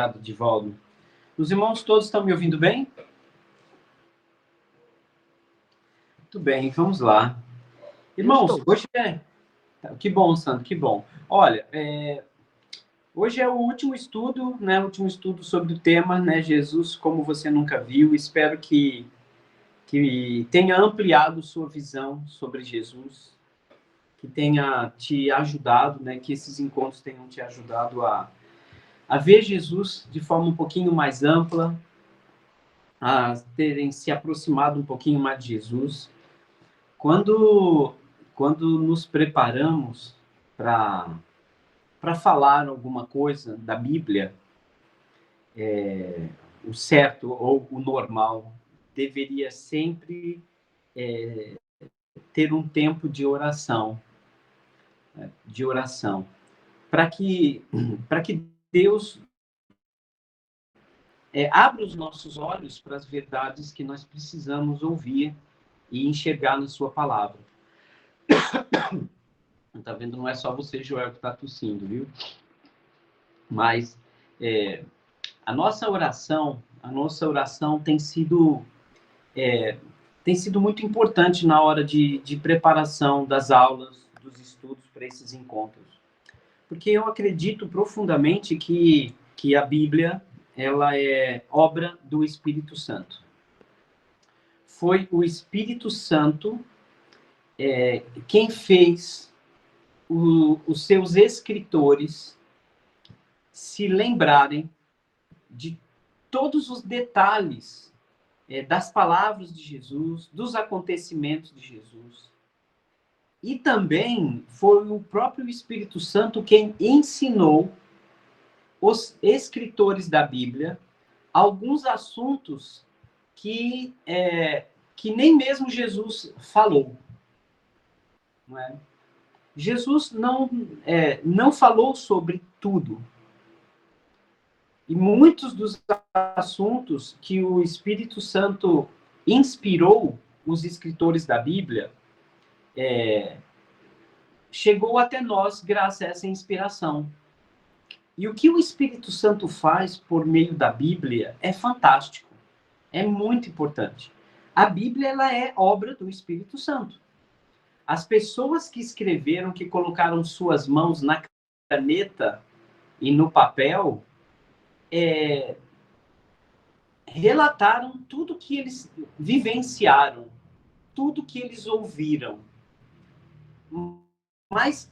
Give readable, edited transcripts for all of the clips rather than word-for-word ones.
Divaldo. Os irmãos todos estão me ouvindo bem? Muito bem, vamos lá. Irmãos, hoje é... Que bom, Sandro, que bom. Olha, hoje é o último estudo, né? O último estudo sobre o tema, né? Jesus como você nunca viu. Espero que tenha ampliado sua visão sobre Jesus, que tenha te ajudado, né? Que esses encontros tenham te ajudado a ver Jesus de forma um pouquinho mais ampla, a terem se aproximado um pouquinho mais de Jesus. Quando nos preparamos para falar alguma coisa da Bíblia, o certo ou o normal deveria sempre ter um tempo de oração, para que Deus abra os nossos olhos para as verdades que nós precisamos ouvir e enxergar na sua palavra. Tá vendo? Não é só você, Joel, que está tossindo, viu? Mas a nossa oração tem sido muito importante na hora de preparação das aulas, dos estudos para esses encontros. Porque eu acredito profundamente que a Bíblia ela é obra do Espírito Santo. Foi o Espírito Santo quem fez os seus escritores se lembrarem de todos os detalhes das palavras de Jesus, dos acontecimentos de Jesus. E também foi o próprio Espírito Santo quem ensinou os escritores da Bíblia alguns assuntos que nem mesmo Jesus falou. Não é? Jesus não falou sobre tudo. E muitos dos assuntos que o Espírito Santo inspirou os escritores da Bíblia chegou até nós graças a essa inspiração. E o que o Espírito Santo faz por meio da Bíblia é fantástico, é muito importante. A Bíblia ela é obra do Espírito Santo. As pessoas que escreveram, que colocaram suas mãos na caneta e no papel, relataram tudo que eles vivenciaram, tudo que eles ouviram. Mas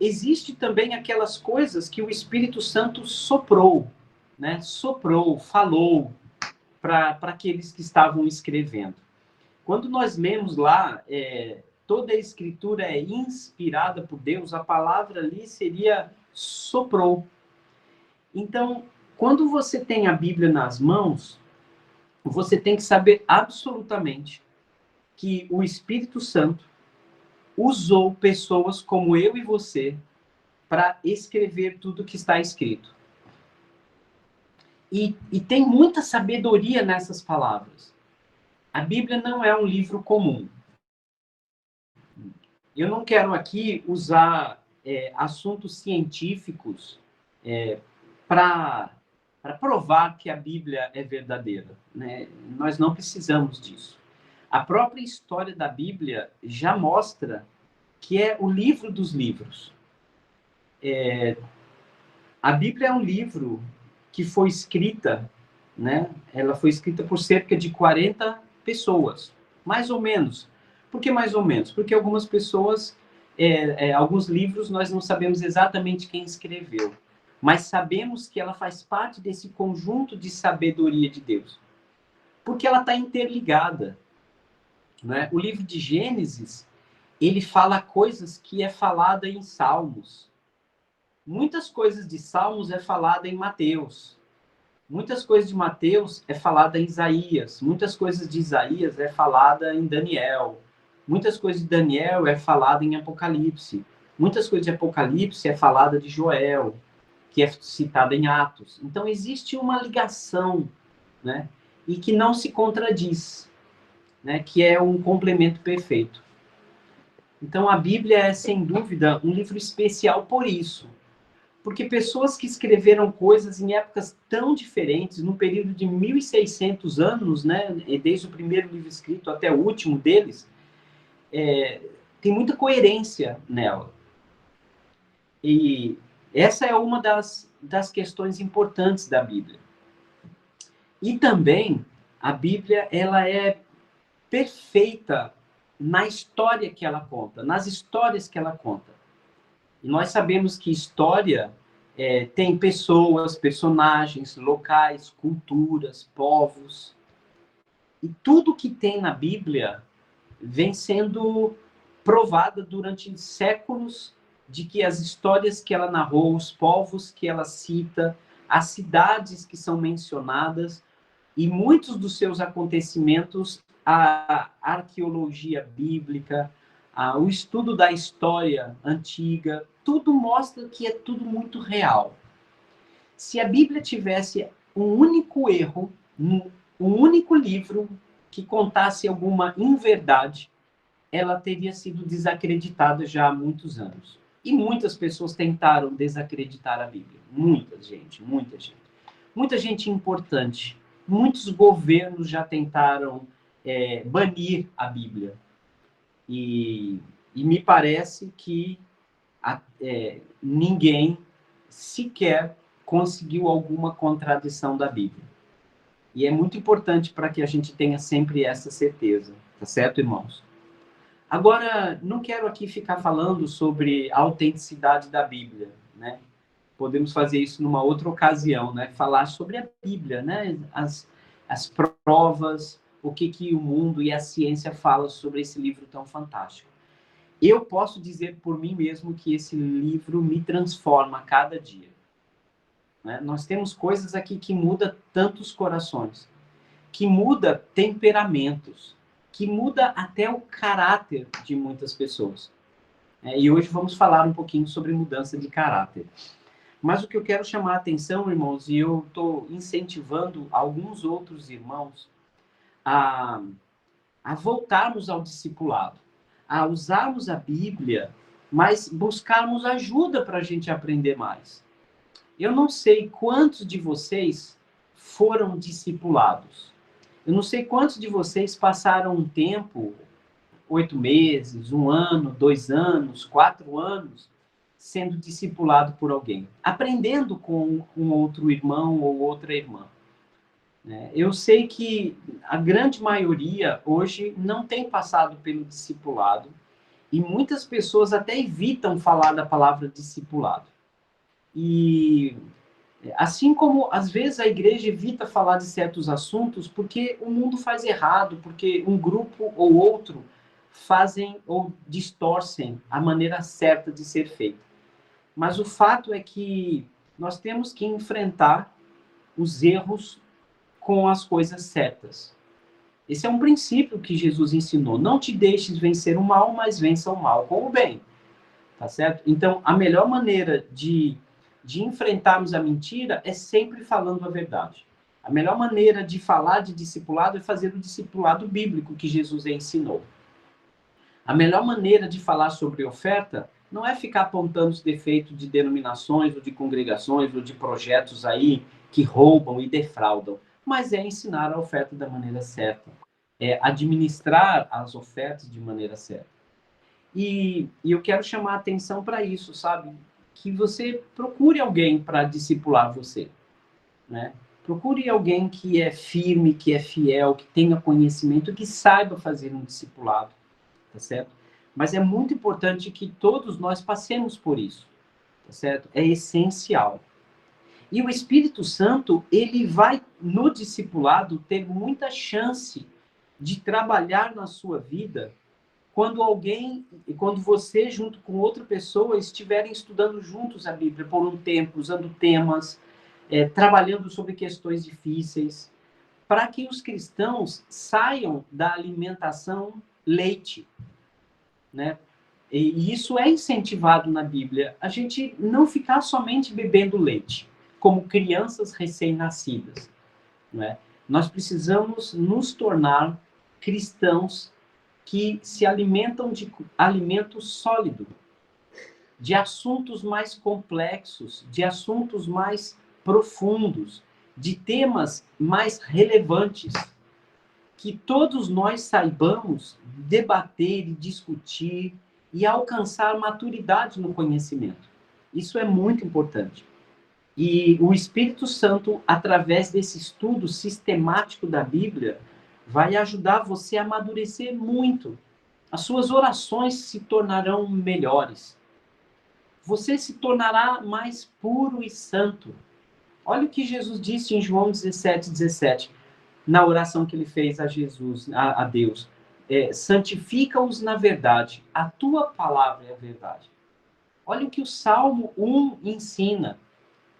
existe também aquelas coisas que o Espírito Santo soprou, né? Soprou, falou para aqueles que estavam escrevendo. Quando nós lemos lá, toda a Escritura é inspirada por Deus, a palavra ali seria soprou. Então, quando você tem a Bíblia nas mãos, você tem que saber absolutamente que o Espírito Santo usou pessoas como eu e você para escrever tudo que está escrito. E tem muita sabedoria nessas palavras. A Bíblia não é um livro comum. Eu não quero aqui usar assuntos científicos para provar que a Bíblia é verdadeira, né? Nós não precisamos disso. A própria história da Bíblia já mostra que é o livro dos livros. A Bíblia é um livro que foi escrita, né? Ela foi escrita por cerca de 40 pessoas, mais ou menos. Por que mais ou menos? Porque algumas pessoas, alguns livros nós não sabemos exatamente quem escreveu, mas sabemos que ela faz parte desse conjunto de sabedoria de Deus, porque ela está interligada, né? O livro de Gênesis, ele fala coisas que é falada em Salmos. Muitas coisas de Salmos é falada em Mateus. Muitas coisas de Mateus é falada em Isaías. Muitas coisas de Isaías é falada em Daniel. Muitas coisas de Daniel é falada em Apocalipse. Muitas coisas de Apocalipse é falada de Joel, que é citada em Atos. Então, existe uma ligação, né? E que não se contradiz, né? Que é um complemento perfeito. Então, a Bíblia é, sem dúvida, um livro especial por isso. Porque pessoas que escreveram coisas em épocas tão diferentes, num período de 1.600 anos, né, desde o primeiro livro escrito até o último deles, tem muita coerência nela. E essa é uma das questões importantes da Bíblia. E também, a Bíblia, ela é perfeita na história que ela conta, nas histórias que ela conta. E nós sabemos que história tem pessoas, personagens, locais, culturas, povos. E tudo que tem na Bíblia vem sendo provada durante séculos de que as histórias que ela narrou, os povos que ela cita, as cidades que são mencionadas e muitos dos seus acontecimentos, a arqueologia bíblica, o estudo da história antiga, tudo mostra que é tudo muito real. Se a Bíblia tivesse um único erro, um único livro que contasse alguma inverdade, ela teria sido desacreditada já há muitos anos. E muitas pessoas tentaram desacreditar a Bíblia. Muita gente, muita gente. Muita gente importante. Muitos governos já tentaram banir a Bíblia. E me parece que ninguém sequer conseguiu alguma contradição da Bíblia. E é muito importante para que a gente tenha sempre essa certeza. Tá certo, irmãos? Agora, não quero aqui ficar falando sobre a autenticidade da Bíblia, né? Podemos fazer isso numa outra ocasião, né? Falar sobre a Bíblia, né? As provas, o que o mundo e a ciência falam sobre esse livro tão fantástico. Eu posso dizer por mim mesmo que esse livro me transforma a cada dia. Né? Nós temos coisas aqui que mudam tantos corações, que muda temperamentos, que muda até o caráter de muitas pessoas. E hoje vamos falar um pouquinho sobre mudança de caráter. Mas o que eu quero chamar a atenção, irmãos, e eu estou incentivando alguns outros irmãos a voltarmos ao discipulado, a usarmos a Bíblia, mas buscarmos ajuda para a gente aprender mais. Eu não sei quantos de vocês foram discipulados. Eu não sei quantos de vocês passaram um tempo, 8 meses, 1 ano, 2 anos, 4 anos, sendo discipulado por alguém, aprendendo com um outro irmão ou outra irmã. Eu sei que a grande maioria hoje não tem passado pelo discipulado e muitas pessoas até evitam falar da palavra discipulado. E assim como às vezes a igreja evita falar de certos assuntos porque o mundo faz errado, porque um grupo ou outro fazem ou distorcem a maneira certa de ser feito. Mas o fato é que nós temos que enfrentar os erros com as coisas certas. Esse é um princípio que Jesus ensinou. Não te deixes vencer o mal, mas vença o mal com o bem. Tá certo? Então, a melhor maneira de enfrentarmos a mentira é sempre falando a verdade. A melhor maneira de falar de discipulado é fazer o discipulado bíblico que Jesus ensinou. A melhor maneira de falar sobre oferta não é ficar apontando os defeitos de denominações, ou de congregações, ou de projetos aí que roubam e defraudam, mas é ensinar a oferta da maneira certa, é administrar as ofertas de maneira certa. E eu quero chamar a atenção para isso, sabe? Que você procure alguém para discipular você, né? Procure alguém que é firme, que é fiel, que tenha conhecimento, que saiba fazer um discipulado, tá certo? Mas é muito importante que todos nós passemos por isso, tá certo? É essencial. E o Espírito Santo, ele vai, no discipulado, ter muita chance de trabalhar na sua vida quando você, junto com outra pessoa, estiverem estudando juntos a Bíblia por um tempo, usando temas, trabalhando sobre questões difíceis, para que os cristãos saiam da alimentação leite, né? E isso é incentivado na Bíblia. A gente não ficar somente bebendo leite, como crianças recém-nascidas, né? Nós precisamos nos tornar cristãos que se alimentam de alimento sólido. de assuntos mais complexos, de assuntos mais profundos, de temas mais relevantes, que todos nós saibamos debater e discutir e alcançar maturidade no conhecimento. Isso é muito importante. E o Espírito Santo, através desse estudo sistemático da Bíblia, vai ajudar você a amadurecer muito. As suas orações se tornarão melhores. Você se tornará mais puro e santo. Olha o que Jesus disse em João 17:17, na oração que ele fez a Jesus, a Deus. Santifica-os na verdade. A tua palavra é a verdade. Olha o que o Salmo 1 ensina.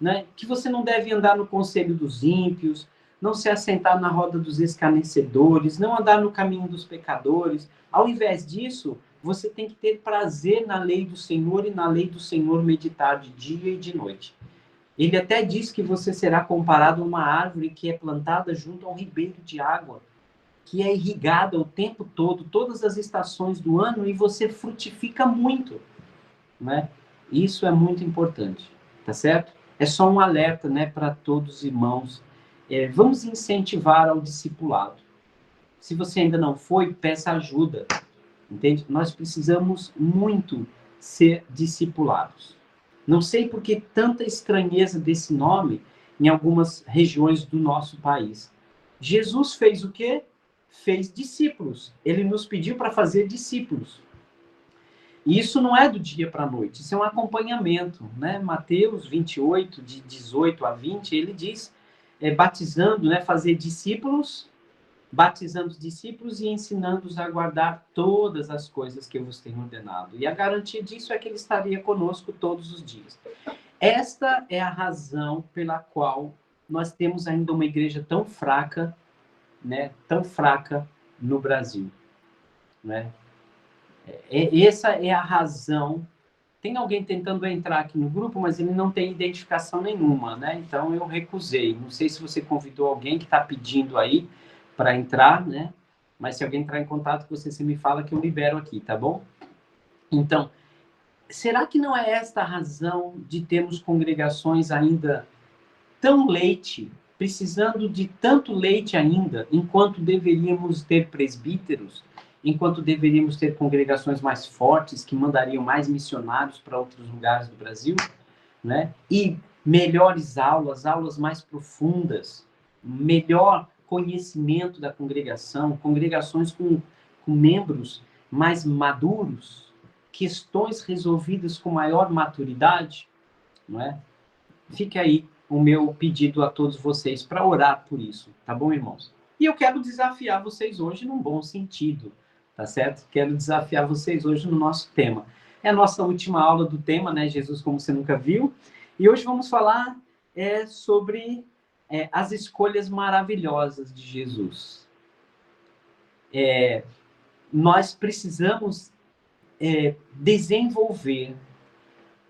Né? Que você não deve andar no conselho dos ímpios, não se assentar na roda dos escarnecedores, não andar no caminho dos pecadores. Ao invés disso, você tem que ter prazer na lei do Senhor e na lei do Senhor meditar de dia e de noite. Ele até diz que você será comparado a uma árvore que é plantada junto a um ribeiro de água, que é irrigada o tempo todo, todas as estações do ano, e você frutifica muito. Né? Isso é muito importante, tá certo? É só um alerta, né, para todos os irmãos. Vamos incentivar ao discipulado. Se você ainda não foi, peça ajuda, entende? Nós precisamos muito ser discipulados. Não sei por que tanta estranheza desse nome em algumas regiões do nosso país. Jesus fez o quê? Fez discípulos. Ele nos pediu para fazer discípulos. E isso não é do dia para a noite, isso é um acompanhamento, né? Mateus 28, de 18 a 20, ele diz, batizando, né? Fazer discípulos, batizando os discípulos e ensinando-os a guardar todas as coisas que eu vos tenho ordenado. E a garantia disso é que ele estaria conosco todos os dias. Esta é a razão pela qual nós temos ainda uma igreja tão fraca, né? Tão fraca no Brasil, né? Essa é a razão. Tem alguém tentando entrar aqui no grupo, mas ele não tem identificação nenhuma, né? Então eu recusei. Não sei se você convidou alguém que está pedindo aí para entrar, né? Mas se alguém entrar em contato com você, você me fala que eu libero aqui, tá bom? Então, será que não é esta a razão de termos congregações ainda tão leite, precisando de tanto leite ainda, enquanto deveríamos ter presbíteros, enquanto deveríamos ter congregações mais fortes, que mandariam mais missionários para outros lugares do Brasil, né? E melhores aulas, aulas mais profundas, melhor conhecimento da congregação, congregações com membros mais maduros, questões resolvidas com maior maturidade, não é? Fica aí o meu pedido a todos vocês para orar por isso, tá bom, irmãos? E eu quero desafiar vocês hoje num bom sentido, tá certo? Quero desafiar vocês hoje no nosso tema. É a nossa última aula do tema, né? Jesus como você nunca viu. E hoje vamos falar sobre as escolhas maravilhosas de Jesus. Nós precisamos desenvolver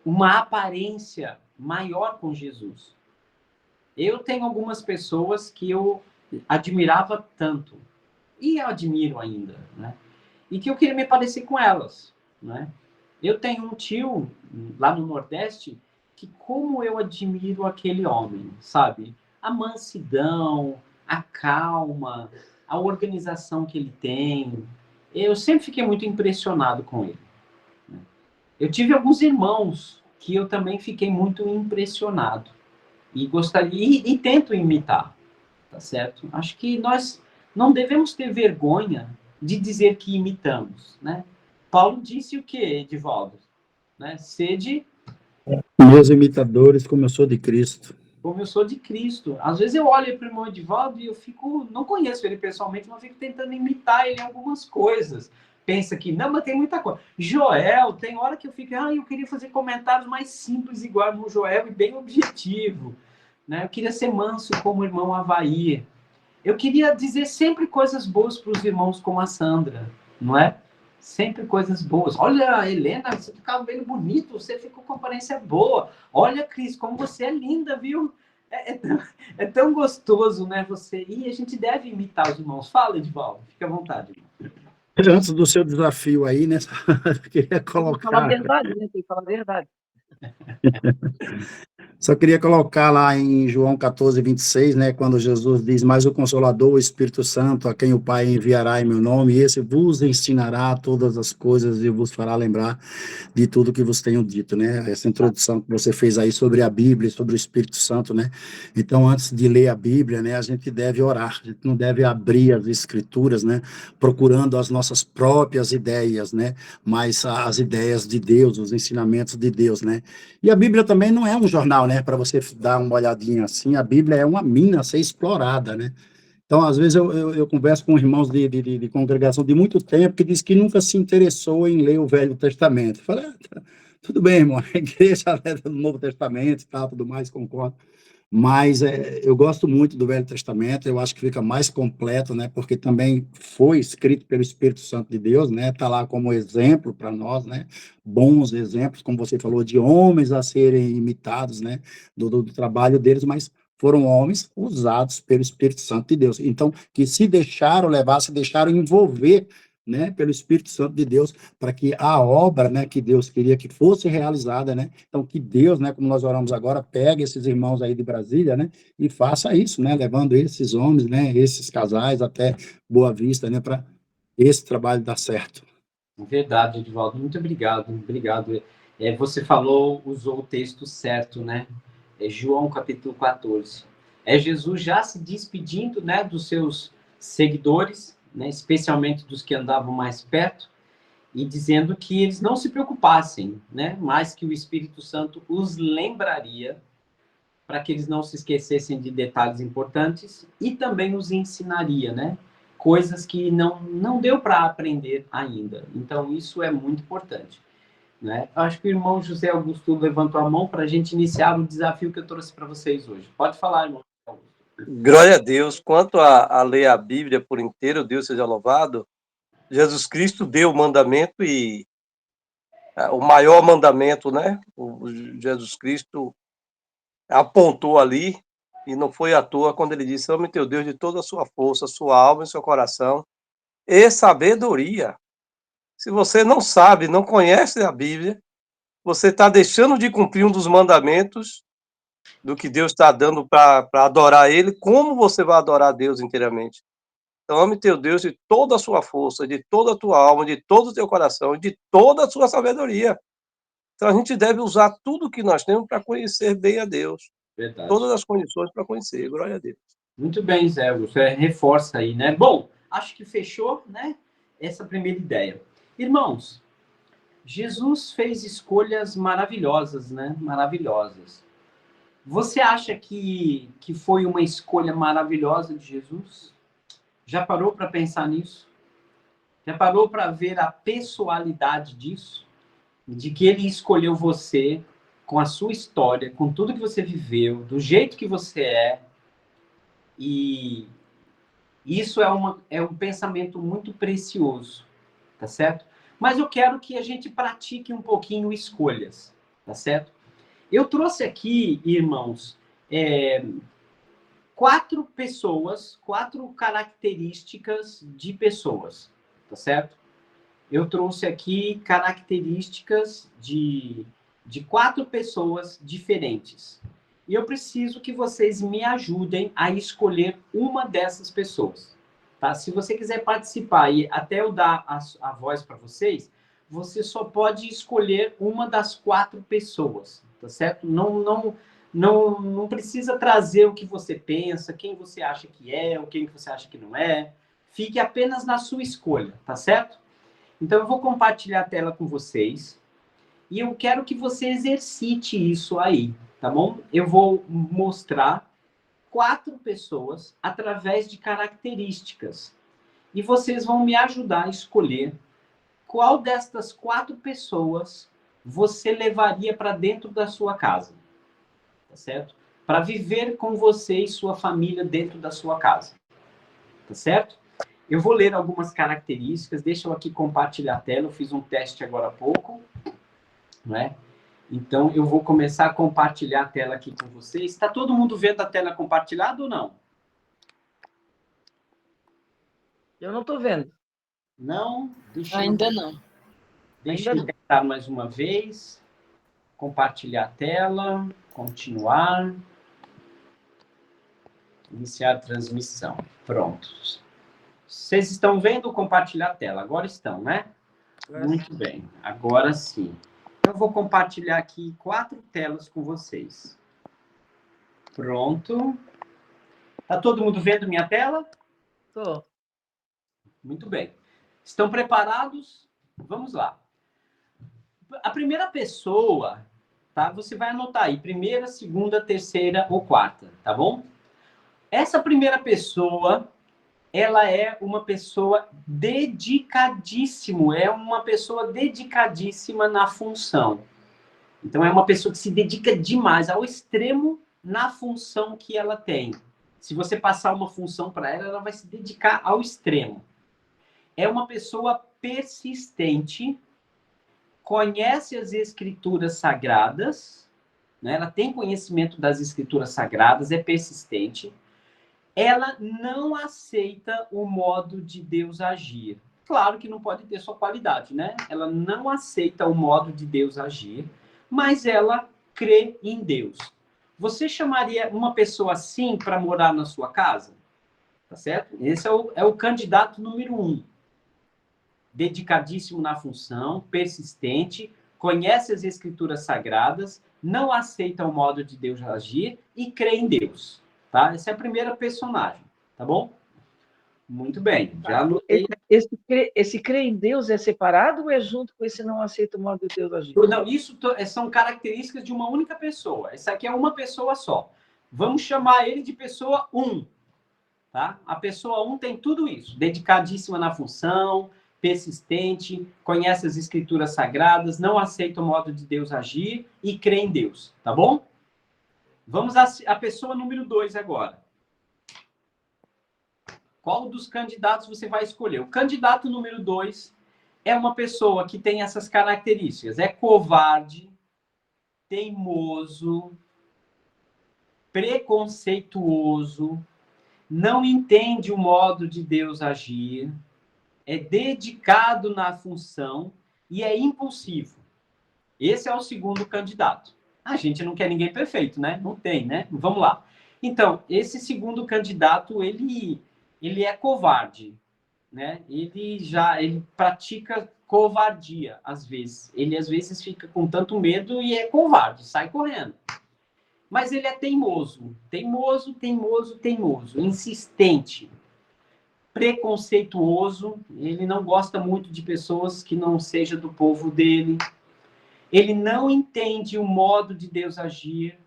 uma aparência maior com Jesus. Eu tenho algumas pessoas que eu admirava tanto, e admiro ainda, né? E que eu queria me parecer com elas, né? Eu tenho um tio lá no Nordeste que como eu admiro aquele homem, sabe? A mansidão, a calma, a organização que ele tem. Eu sempre fiquei muito impressionado com ele. Né? Eu tive alguns irmãos que eu também fiquei muito impressionado. E gostaria e tento imitar, tá certo? Acho que nós não devemos ter vergonha de dizer que imitamos, né? Paulo disse o que, Edivaldo? Né? Sede meus imitadores, como eu sou de Cristo. Como eu sou de Cristo. Às vezes eu olho para o irmão Edivaldo e eu fico, não conheço ele pessoalmente, mas fico tentando imitar ele em algumas coisas. Pensa que, não, mas tem muita coisa. Joel, tem hora que eu fico, eu queria fazer comentários mais simples, igual no Joel, e bem objetivo. Né? Eu queria ser manso como o irmão Avaí. Eu queria dizer sempre coisas boas para os irmãos como a Sandra, não é? Sempre coisas boas. Olha, Helena, você tem cabelo bonito, você ficou com aparência boa. Olha, Cris, como você é linda, viu? É tão gostoso, né? Você. E a gente deve imitar os irmãos. Fala, Edivaldo, fica à vontade. Antes do seu desafio aí, né? Eu queria Tem que falar a colocar. verdade, né? Tem que falar a verdade. Só queria colocar lá em João 14:26, né, quando Jesus diz: "Mas o Consolador, o Espírito Santo, a quem o Pai enviará em meu nome, esse vos ensinará todas as coisas e vos fará lembrar de tudo que vos tenho dito", né? Essa introdução que você fez aí sobre a Bíblia, sobre o Espírito Santo, né? Então, antes de ler a Bíblia, né, a gente deve orar, a gente não deve abrir as Escrituras, né, procurando as nossas próprias ideias, né, mas as ideias de Deus, os ensinamentos de Deus, né? E a Bíblia também não é um jornal, né, para você dar uma olhadinha assim. A Bíblia é uma mina a ser explorada, né? Então, às vezes, eu converso com irmãos de congregação de muito tempo que diz que nunca se interessou em ler o Velho Testamento. Eu falei, tudo bem, irmão, a igreja lê do Novo Testamento e tal, tudo mais, concordo. Mas eu gosto muito do Velho Testamento, eu acho que fica mais completo, né? Porque também foi escrito pelo Espírito Santo de Deus, né? Está lá como exemplo para nós, né? Bons exemplos, como você falou, de homens a serem imitados, né? Do trabalho deles, mas foram homens usados pelo Espírito Santo de Deus. Então, que se deixaram levar, se deixaram envolver, né? Pelo Espírito Santo de Deus, para que a obra, né, que Deus queria que fosse realizada, né? Então, que Deus, né, como nós oramos agora, pegue esses irmãos aí de Brasília, né, e faça isso, né, levando esses homens, né, esses casais até Boa Vista, né, para esse trabalho dar certo. Verdade, Edivaldo. Muito obrigado, obrigado. Você falou, usou o texto certo, né? É João capítulo 14. É Jesus já se despedindo, né, dos seus seguidores, né, especialmente dos que andavam mais perto, e dizendo que eles não se preocupassem, né, mas que o Espírito Santo os lembraria para que eles não se esquecessem de detalhes importantes e também os ensinaria, né? Coisas que não deu para aprender ainda. Então, isso é muito importante. Né? Acho que o irmão José Augusto levantou a mão para a gente iniciar o desafio que eu trouxe para vocês hoje. Pode falar, irmão. Glória a Deus. Quanto a ler a Bíblia por inteiro, Deus seja louvado, Jesus Cristo deu o mandamento e o maior mandamento, né? Jesus Cristo apontou ali, e não foi à toa quando ele disse: ame teu Deus de toda a sua força, sua alma e seu coração, e sabedoria. Se você não sabe, não conhece a Bíblia, você está deixando de cumprir um dos mandamentos do que Deus está dando para adorar Ele. Como você vai adorar Deus inteiramente? Então, ame teu Deus de toda a sua força, de toda a tua alma, de todo o teu coração, de toda a sua sabedoria. Então, a gente deve usar tudo que nós temos para conhecer bem a Deus. Verdade. Todas as condições para conhecer. Glória a Deus. Muito bem, Zé. Você reforça aí, né? Bom, acho que fechou, né? Essa primeira ideia. Irmãos, Jesus fez escolhas maravilhosas, né? Maravilhosas. Você acha que foi uma escolha maravilhosa de Jesus? Já parou para pensar nisso? Já parou para ver a pessoalidade disso? De que ele escolheu você com a sua história, com tudo que você viveu, do jeito que você é. E isso é um pensamento muito precioso, tá certo? Mas eu quero que a gente pratique um pouquinho escolhas, tá certo? Eu trouxe aqui, irmãos, quatro pessoas, quatro características de pessoas, tá certo? Eu trouxe aqui características de quatro pessoas diferentes. E eu preciso que vocês me ajudem a escolher uma dessas pessoas. Tá? Se você quiser participar e até eu dar a voz para vocês, você só pode escolher uma das quatro pessoas, tá certo? Não precisa trazer o que você pensa, quem você acha que é, ou quem você acha que não é. Fique apenas na sua escolha, tá certo? Então, eu vou compartilhar a tela com vocês e eu quero que você exercite isso aí, tá bom? Eu vou mostrar quatro pessoas através de características e vocês vão me ajudar a escolher qual destas quatro pessoas você levaria para dentro da sua casa, tá certo? Para viver com você e sua família dentro da sua casa, tá certo? Eu vou ler algumas características, deixa eu aqui compartilhar a tela, eu fiz um teste agora há pouco, né? Então, eu vou começar a compartilhar a tela aqui com vocês. Está todo mundo vendo a tela compartilhada ou não? Eu não estou vendo. Não? Ainda não. Deixa eu tentar mais uma vez. Compartilhar a tela. Continuar. Iniciar a transmissão. Pronto. Vocês estão vendo compartilhar a tela? Agora estão, né? Muito bem. Agora sim. Eu vou compartilhar aqui 4 telas com vocês. Pronto. Tá todo mundo vendo minha tela? Tô. Muito bem. Estão preparados? Vamos lá. A primeira pessoa, tá? Você vai anotar aí, primeira, segunda, terceira ou quarta, tá bom? Essa primeira pessoa, ela é uma pessoa dedicadíssima na função. Então, é uma pessoa que se dedica demais, ao extremo, na função que ela tem. Se você passar uma função para ela, ela vai se dedicar ao extremo. É uma pessoa persistente, conhece as escrituras sagradas, né? Ela tem conhecimento das escrituras sagradas, é persistente. Ela não aceita o modo de Deus agir. Claro que não pode ter sua qualidade, né? Ela não aceita o modo de Deus agir, mas ela crê em Deus. Você chamaria uma pessoa assim para morar na sua casa? Tá certo? Esse é o candidato número 1. Dedicadíssimo na função, persistente, conhece as escrituras sagradas, não aceita o modo de Deus agir e crê em Deus. Tá? Essa é a primeira personagem, tá bom? Muito bem, já anotei. Esse crer em Deus é separado ou é junto com esse não aceita o modo de Deus agir? Não, isso são características de uma única pessoa. Essa aqui é uma pessoa só. Vamos chamar ele de pessoa 1. Tá? A pessoa 1 tem tudo isso. Dedicadíssima na função, persistente, conhece as escrituras sagradas, não aceita o modo de Deus agir e crê em Deus. Tá bom? Vamos à pessoa número 2 agora. Qual dos candidatos você vai escolher? O candidato número 2 é uma pessoa que tem essas características. É covarde, teimoso, preconceituoso, não entende o modo de Deus agir, é dedicado na função e é impulsivo. Esse é o segundo candidato. A gente não quer ninguém perfeito, né? Não tem, né? Vamos lá. Então, esse segundo candidato, ele é covarde, né? Ele pratica covardia, às vezes. Ele, às vezes, fica com tanto medo e é covarde, sai correndo. Mas ele é teimoso, insistente, preconceituoso, ele não gosta muito de pessoas que não sejam do povo dele, ele não entende o modo de Deus agir,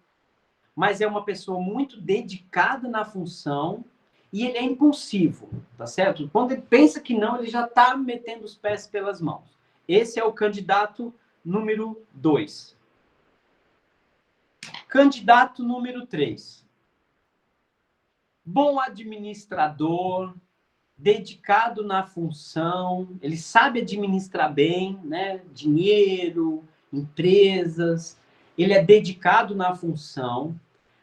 mas é uma pessoa muito dedicada na função e ele é impulsivo, tá certo? Quando ele pensa que não, ele já está metendo os pés pelas mãos. Esse é o candidato número 2. Candidato número 3. Bom administrador, dedicado na função, ele sabe administrar bem, né? Dinheiro, empresas, ele é dedicado na função,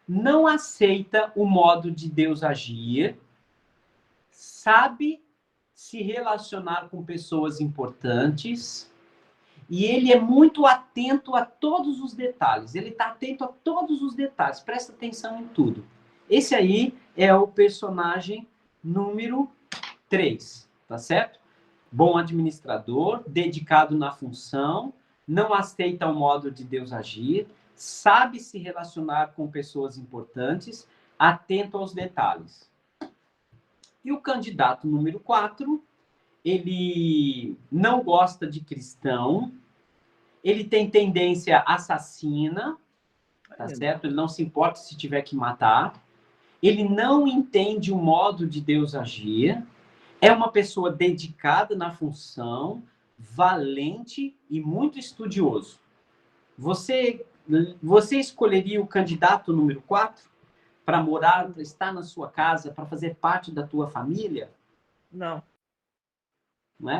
não aceita o modo de Deus agir, sabe se relacionar com pessoas importantes, e ele é muito atento a todos os detalhes. Ele está atento a todos os detalhes. Presta atenção em tudo. Esse aí é o personagem número 3, tá certo? Bom administrador, dedicado na função, não aceita o modo de Deus agir, sabe se relacionar com pessoas importantes, atento aos detalhes. E o candidato número 4, ele não gosta de cristão, ele tem tendência assassina, tá certo? Ele não se importa se tiver que matar, ele não entende o modo de Deus agir, é uma pessoa dedicada na função, valente e muito estudioso. Você escolheria o candidato número 4 para morar, para estar na sua casa, para fazer parte da tua família? Não. Não é?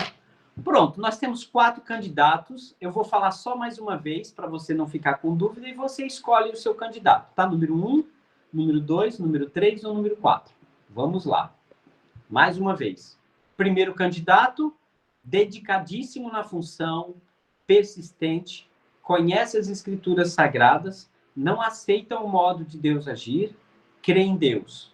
Pronto, nós temos 4 candidatos. Eu vou falar só mais uma vez para você não ficar com dúvida e você escolhe o seu candidato, tá? Número 1, número 2, número 3 ou número 4. Vamos lá. Mais uma vez. Primeiro candidato, dedicadíssimo na função, persistente, conhece as escrituras sagradas, não aceita o modo de Deus agir, crê em Deus.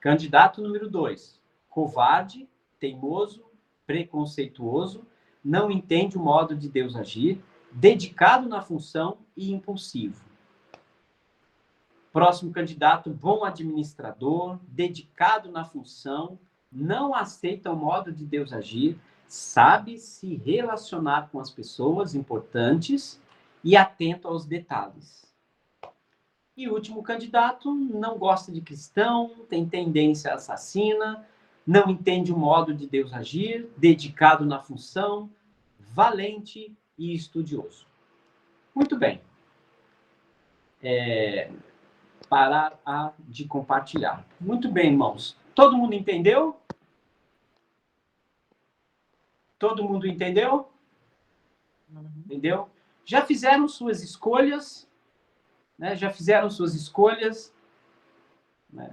Candidato número 2, covarde, teimoso, preconceituoso, não entende o modo de Deus agir, dedicado na função e impulsivo. Próximo candidato, bom administrador, dedicado na função, não aceita o modo de Deus agir, sabe se relacionar com as pessoas importantes e atento aos detalhes. E o último candidato, não gosta de cristão, tem tendência assassina, não entende o modo de Deus agir, dedicado na função, valente e estudioso. Muito bem. Parar de compartilhar. Muito bem, irmãos. Todo mundo entendeu? Todo mundo entendeu? Entendeu? Já fizeram suas escolhas? Né? Já fizeram suas escolhas? Né?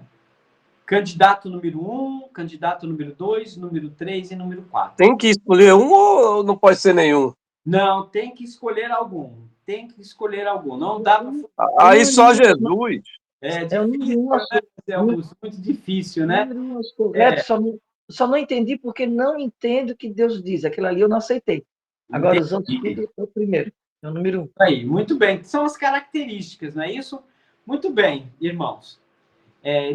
Candidato número 1, candidato número 2, número 3 e número 4. Tem que escolher um ou não pode ser nenhum? Não, tem que escolher algum. Tem que escolher algum. Não dá para... Aí só Jesus. É difícil, né? É Augusto, muito difícil, né? Correto, só não entendi porque não entendo o que Deus diz. Aquilo ali eu não aceitei. Agora, os outros tudo é o primeiro. É o número 1. Aí, muito bem. São as características, não é isso? Muito bem, irmãos.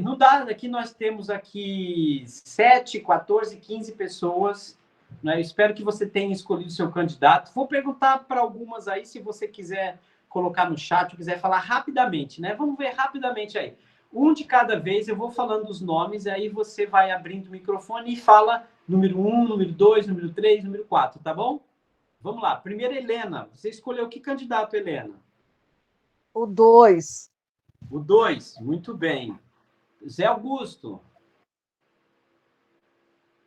No dado aqui, nós temos aqui 7, 14, 15 pessoas. Né? Eu espero que você tenha escolhido seu candidato. Vou perguntar para algumas aí, se você quiser colocar no chat, quiser falar rapidamente, né? Vamos ver rapidamente aí. Um de cada vez, eu vou falando os nomes, aí você vai abrindo o microfone e fala número 1, número 2, número 3, número 4, tá bom? Vamos lá. Primeiro, Helena. Você escolheu que candidato, Helena? O 2. O 2. Muito bem. Zé Augusto.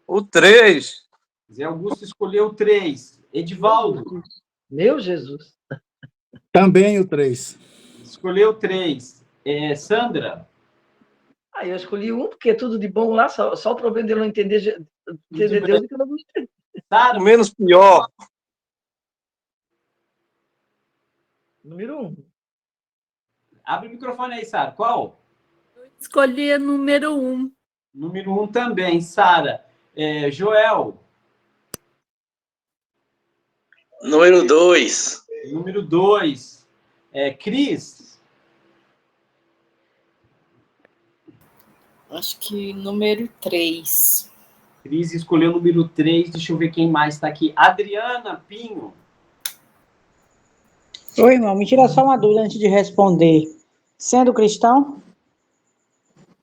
O 3. Zé Augusto escolheu o 3. Edivaldo. Meu Jesus. Também o 3. Escolheu o 3. Sandra. Eu escolhi um, porque é tudo de bom lá, só o problema de eu não entender Deus é que eu não gostei. Sara. O menos pior. Número 1. Abre o microfone aí, Sara. Qual? Escolhi número 1. Número 1 também, Sara. Joel. Número 2. Número 2. Cris. Acho que número 3. Cris escolheu o número 3. Deixa eu ver quem mais está aqui. Adriana Pinho. Oi, irmão, me tira só uma dúvida antes de responder. Sendo cristão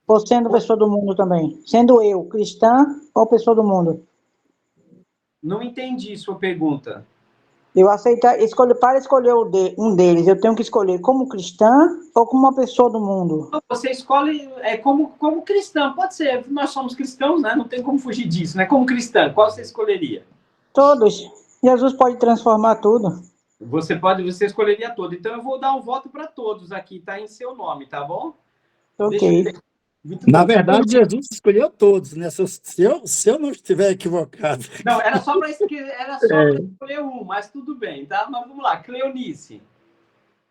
ou sendo pessoa do mundo também? Sendo eu cristã ou pessoa do mundo? Não entendi sua pergunta. Eu para escolher um deles, eu tenho que escolher como cristã ou como uma pessoa do mundo? Você escolhe como cristã, pode ser. Nós somos cristãos, né? Não tem como fugir disso, né? Como cristã, qual você escolheria? Todos. Jesus pode transformar tudo. Você escolheria todo. Então eu vou dar um voto para todos aqui, tá em seu nome, tá bom? Ok. Na verdade, Jesus escolheu todos, né? Se eu não estiver equivocado. Não, era só para escolher um, mas tudo bem, tá? Mas vamos lá, Cleonice.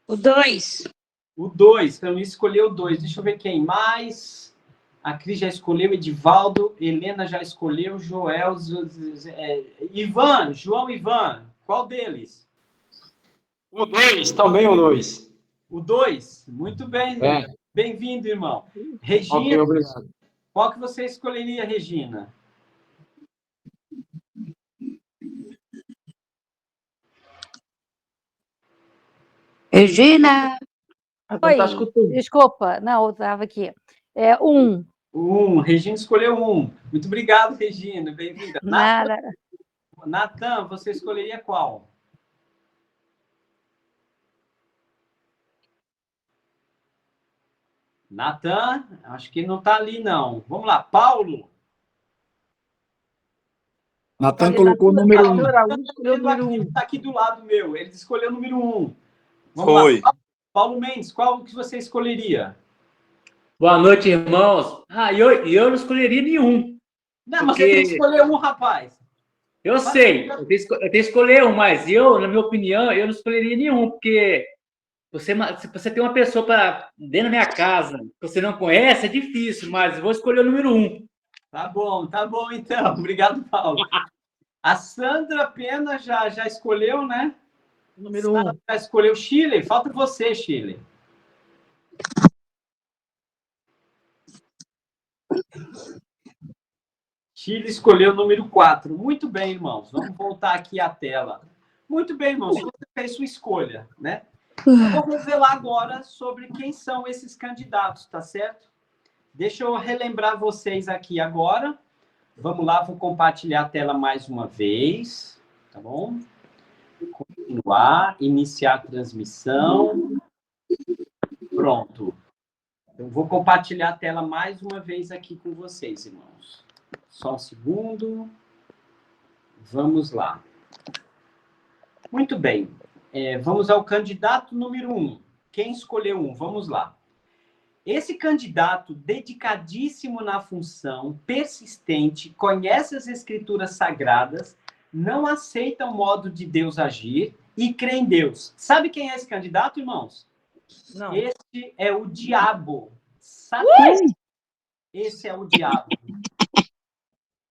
O 2. O 2, Cleonice escolheu o 2. Deixa eu ver quem mais. A Cris já escolheu, Edivaldo, Helena já escolheu, Joel, Ivan, João Ivan, qual deles? O 2, também o 2. O 2, muito bem. Bem-vindo, irmão. Regina, Ok, obrigado. qual que você escolheria, Regina? Regina. Oi, tá escutando. Desculpa, não, eu estava aqui. 1. Regina escolheu 1. Muito obrigado, Regina. Bem-vinda. Nada. Natan, você escolheria qual? Natan, acho que não está ali, não. Vamos lá, Paulo. Natan colocou o número 1. Está aqui do lado meu. Ele escolheu o número 1. Foi. Lá. Paulo Mendes, qual que você escolheria? Boa noite, irmãos. Eu não escolheria nenhum. Não, mas você tem que escolher um, rapaz. Eu sei, eu tenho que escolher um, mas eu, na minha opinião, eu não escolheria nenhum, porque se você tem uma pessoa dentro da minha casa que você não conhece, é difícil, mas eu vou escolher o número 1. Tá bom então. Obrigado, Paulo. A Sandra Pena já escolheu, né? Número 1. Já escolheu Chile. Falta você, Chile. Chile escolheu o número 4. Muito bem, irmãos. Vamos voltar aqui à tela. Muito bem, irmãos. Você fez sua escolha, né? Eu vou revelar agora sobre quem são esses candidatos, tá certo? Deixa eu relembrar vocês aqui agora. Vamos lá, vou compartilhar a tela mais uma vez, tá bom? Continuar, iniciar a transmissão. Pronto. Eu vou compartilhar a tela mais uma vez aqui com vocês, irmãos. Só um segundo. Vamos lá. Muito bem. Vamos ao candidato número 1. Quem escolheu 1? Vamos lá. Esse candidato, dedicadíssimo na função, persistente, conhece as escrituras sagradas, não aceita o modo de Deus agir e crê em Deus. Sabe quem é esse candidato, irmãos? Não. Esse é o diabo. Satanás. Esse é o diabo.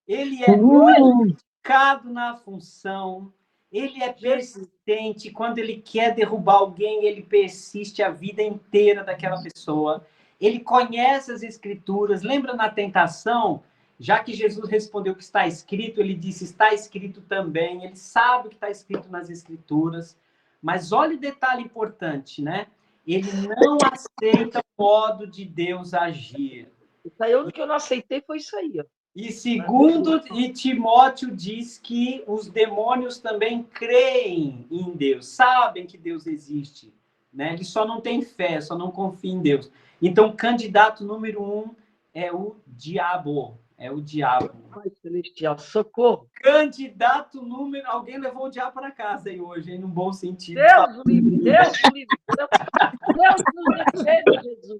Ele é dedicado na função, ele é persistente. Quando ele quer derrubar alguém, ele persiste a vida inteira daquela pessoa. Ele conhece as escrituras. Lembra na tentação? Já que Jesus respondeu que está escrito, ele disse, está escrito também. Ele sabe o que está escrito nas escrituras. Mas olha o detalhe importante, né? Ele não aceita o modo de Deus agir. Isso aí, o que eu não aceitei foi isso aí, ó. E segundo Timóteo diz que os demônios também creem em Deus, sabem que Deus existe, né? Eles só não têm fé, só não confiam em Deus. Então, candidato número 1 é o diabo. É o diabo. Pai celestial, socorro. Candidato número... Alguém levou o diabo para casa aí hoje, hein? Num bom sentido. Deus o livre, Deus o livre. Deus nos defende, Jesus.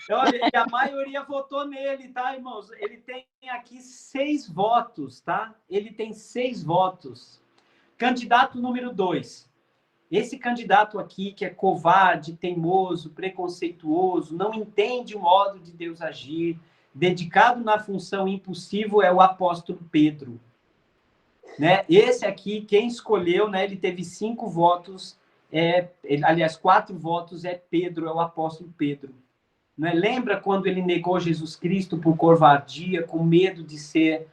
Olha, e a maioria votou nele, tá, irmãos? Ele tem aqui 6 votos, tá? Ele tem 6 votos. Candidato número 2. Esse candidato aqui, que é covarde, teimoso, preconceituoso, não entende o modo de Deus agir, dedicado na função impossível, é o apóstolo Pedro. Né? Esse aqui, quem escolheu, né, ele teve 5 votos, aliás, 4 votos, é Pedro, é o apóstolo Pedro. Né? Lembra quando ele negou Jesus Cristo por covardia, com medo de ser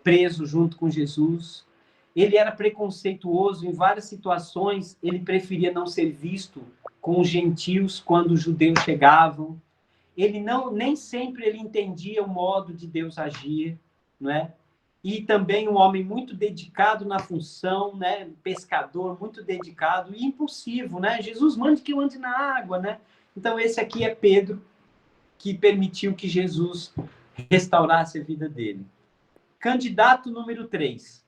preso junto com Jesus? Ele era preconceituoso em várias situações, ele preferia não ser visto com os gentios quando os judeus chegavam. Ele nem sempre ele entendia o modo de Deus agir, não é? E também um homem muito dedicado na função, né? Pescador, muito dedicado e impulsivo, né? Jesus, mande que eu ande na água, né? Então, esse aqui é Pedro, que permitiu que Jesus restaurasse a vida dele. Candidato número 3.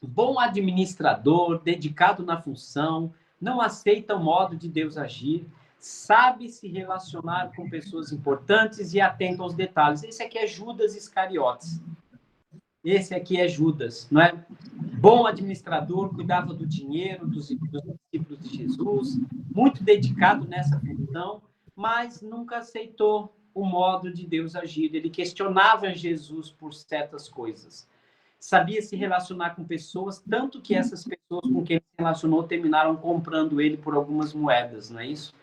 Bom administrador, dedicado na função, não aceita o modo de Deus agir, sabe se relacionar com pessoas importantes e atento aos detalhes. Esse aqui é Judas Iscariotes. Esse aqui é Judas, não é? Bom administrador, cuidava do dinheiro dos discípulos de Jesus, muito dedicado nessa função, mas nunca aceitou o modo de Deus agir. Ele questionava Jesus por certas coisas. Sabia se relacionar com pessoas, tanto que essas pessoas com quem ele se relacionou terminaram comprando ele por algumas moedas, não é isso?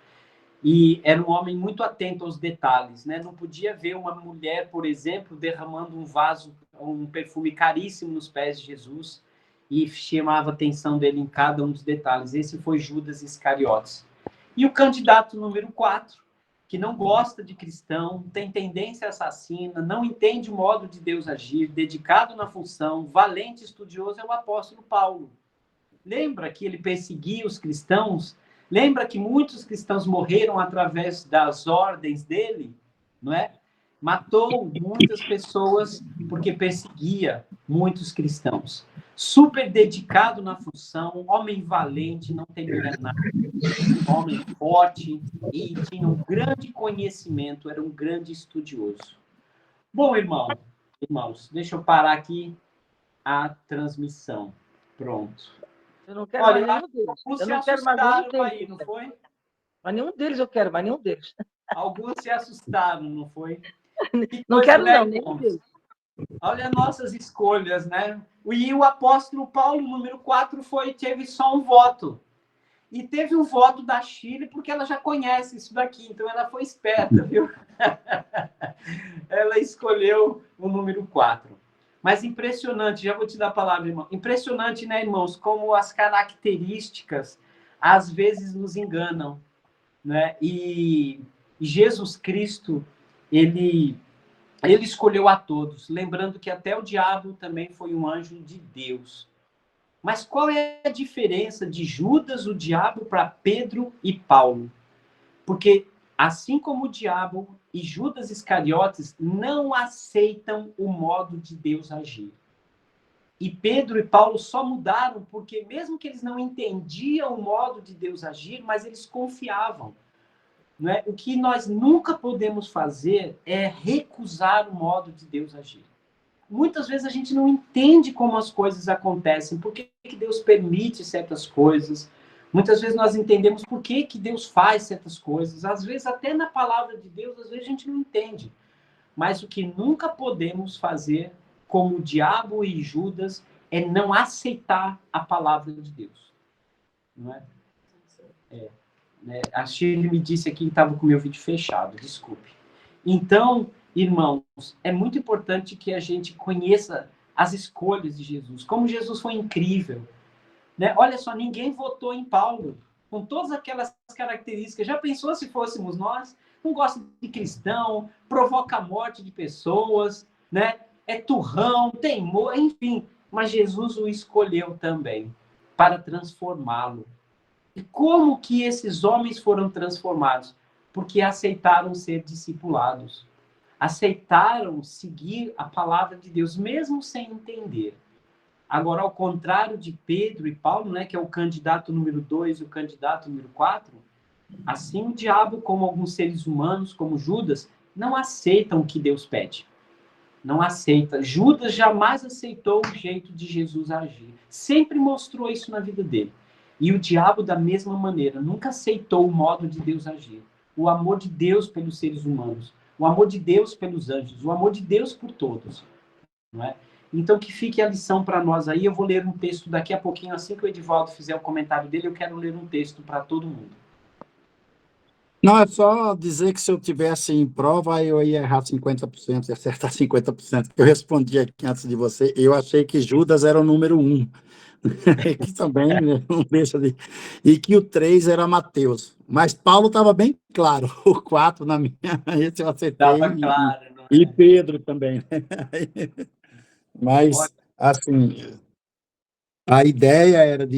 E era um homem muito atento aos detalhes, né? Não podia ver uma mulher, por exemplo, derramando um vaso, um perfume caríssimo nos pés de Jesus e chamava a atenção dele em cada um dos detalhes. Esse foi Judas Iscariotes. E o candidato número 4, que não gosta de cristão, tem tendência assassina, não entende o modo de Deus agir, dedicado na função, valente, estudioso, é o apóstolo Paulo. Lembra que ele perseguia os cristãos? Lembra que muitos cristãos morreram através das ordens dele? Não é? Matou muitas pessoas porque perseguia muitos cristãos. Super dedicado na função, homem valente, não temia nada, homem forte e tinha um grande conhecimento, era um grande estudioso. Bom, irmãos, deixa eu parar aqui a transmissão. Pronto. Eu não quero Olha, mais nenhum deles. alguns Eu se não quero mais nenhum assustaram deles. aí, não foi? Mas nenhum deles eu quero, mas nenhum deles. Alguns se assustaram, não foi? Que Não coisa, quero né, não, nenhum irmãos? deles. Olha nossas escolhas, né? E o apóstolo Paulo, número 4, teve só um voto. E teve um voto da Chile, porque ela já conhece isso daqui, então ela foi esperta, viu? Ela escolheu o número 4. Mas impressionante, já vou te dar a palavra, irmão. Impressionante, né, irmãos, como as características às vezes nos enganam, né? E Jesus Cristo, ele escolheu a todos, lembrando que até o diabo também foi um anjo de Deus. Mas qual é a diferença de Judas, o diabo, para Pedro e Paulo? Porque assim como o diabo e Judas Iscariotes não aceitam o modo de Deus agir. E Pedro e Paulo só mudaram porque mesmo que eles não entendiam o modo de Deus agir, mas eles confiavam. Não é? O que nós nunca podemos fazer é recusar o modo de Deus agir. Muitas vezes a gente não entende como as coisas acontecem, por que Deus permite certas coisas. Muitas vezes nós entendemos por que Deus faz certas coisas. Às vezes, até na palavra de Deus, às vezes a gente não entende. Mas o que nunca podemos fazer, como o diabo e Judas, é não aceitar a palavra de Deus. Não é? Né? A Shirley me disse aqui que estava com o meu vídeo fechado, desculpe. Então, irmãos, é muito importante que a gente conheça as escolhas de Jesus, como Jesus foi incrível. Né? Olha só, ninguém votou em Paulo, com todas aquelas características. Já pensou se fôssemos nós? Não gosta de cristão, provoca a morte de pessoas, né? É turrão, teimoso, enfim. Mas Jesus o escolheu também para transformá-lo. E como que esses homens foram transformados? Porque aceitaram ser discipulados. Aceitaram seguir a palavra de Deus, mesmo sem entender. Agora, ao contrário de Pedro e Paulo, né, que é o candidato número 2 e o candidato número 4, assim o diabo, como alguns seres humanos, como Judas, não aceitam o que Deus pede. Não aceita. Judas jamais aceitou o jeito de Jesus agir. Sempre mostrou isso na vida dele. E o diabo, da mesma maneira, nunca aceitou o modo de Deus agir. O amor de Deus pelos seres humanos. O amor de Deus pelos anjos. O amor de Deus por todos. Não é? Então, que fique a lição para nós aí. Eu vou ler um texto daqui a pouquinho, assim que o Edivaldo fizer o comentário dele, eu quero ler um texto para todo mundo. Não, é só dizer que se eu tivesse em prova, eu ia errar 50% e acertar 50%. Eu respondi aqui antes de você, eu achei que Judas era o número 1. Que também, né, não deixa de... E que o 3 era Mateus. Mas Paulo estava bem claro. O 4 na minha, esse eu acertei. Estava claro, não é? E Pedro também. Mas, assim, a ideia era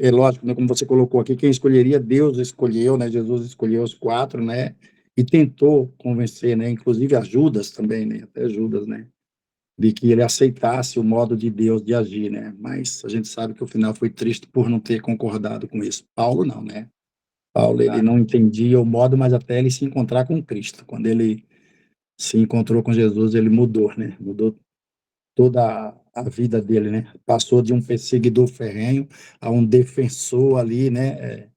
é lógico, né, como você colocou aqui, quem escolheria, Deus escolheu, né, Jesus escolheu os 4, né, e tentou convencer, né, inclusive a Judas também, né, até Judas, né, de que ele aceitasse o modo de Deus de agir, né, mas a gente sabe que o final foi triste por não ter concordado com isso. Paulo não, né, Paulo, ele não entendia o modo, mas até ele se encontrar com Cristo, quando ele se encontrou com Jesus, ele mudou, né, mudou toda a vida dele, né? Passou de um perseguidor ferrenho a um defensor ali, né?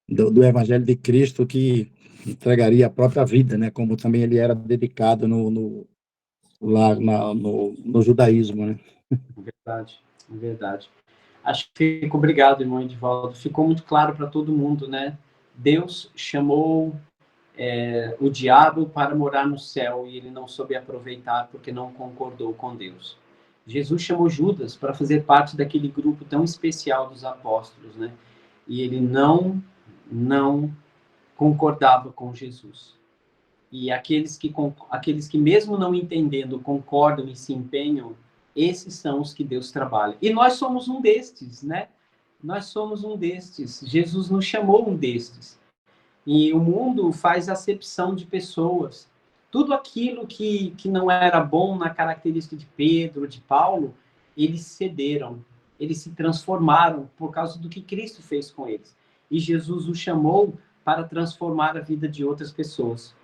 Do Evangelho de Cristo, que entregaria a própria vida, né? Como também ele era dedicado no judaísmo, né? Verdade, verdade. Acho que fico obrigado, irmão Edivaldo. Ficou muito claro para todo mundo, né? Deus chamou o diabo para morar no céu e ele não soube aproveitar porque não concordou com Deus. Jesus chamou Judas para fazer parte daquele grupo tão especial dos apóstolos, né? E ele não concordava com Jesus. E aqueles que mesmo não entendendo concordam e se empenham, esses são os que Deus trabalha. E nós somos um destes, né? Nós somos um destes. Jesus nos chamou um destes. E o mundo faz acepção de pessoas. Tudo aquilo que não era bom na característica de Pedro, de Paulo, eles cederam, eles se transformaram por causa do que Cristo fez com eles. E Jesus os chamou para transformar a vida de outras pessoas.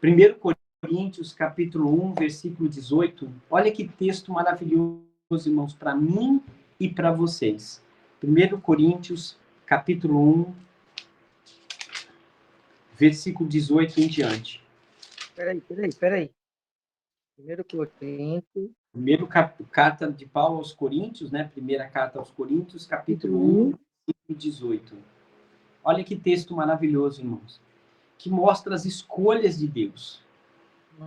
1 Coríntios, capítulo 1, versículo 18. Olha que texto maravilhoso, irmãos, para mim e para vocês. 1 Coríntios, capítulo 1, versículo 18 em diante. Peraí. 1 Coríntios. Primeiro carta de Paulo aos Coríntios, né? Primeira carta aos Coríntios, capítulo 1, versículo 18. Olha que texto maravilhoso, irmãos, que mostra as escolhas de Deus,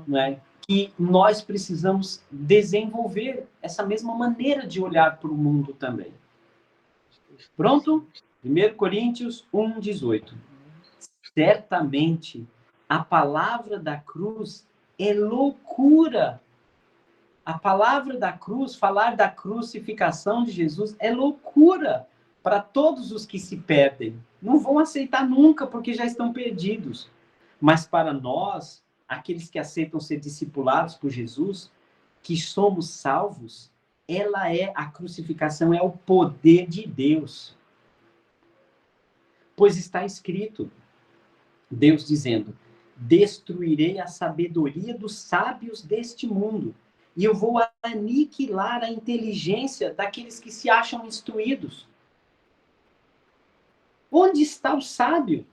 né? Que nós precisamos desenvolver essa mesma maneira de olhar para o mundo também. Pronto? 1 Coríntios 1, 18. Certamente, a palavra da cruz é loucura. A palavra da cruz, falar da crucificação de Jesus, é loucura para todos os que se perdem. Não vão aceitar nunca, porque já estão perdidos. Mas para nós, aqueles que aceitam ser discipulados por Jesus, que somos salvos, a crucificação é o poder de Deus. Pois está escrito, Deus dizendo, destruirei a sabedoria dos sábios deste mundo, e eu vou aniquilar a inteligência daqueles que se acham instruídos. Onde está o sábio?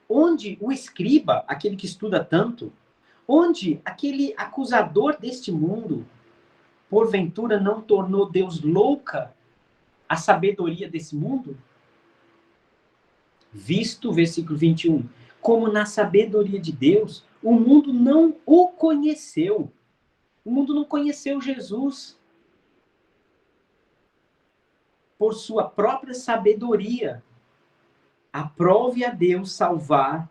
Onde o escriba, aquele que estuda tanto? Onde aquele acusador deste mundo, porventura não tornou Deus louca a sabedoria desse mundo? Visto, versículo 21, como na sabedoria de Deus, o mundo não o conheceu. O mundo não conheceu Jesus. Por sua própria sabedoria, aprove a Deus salvar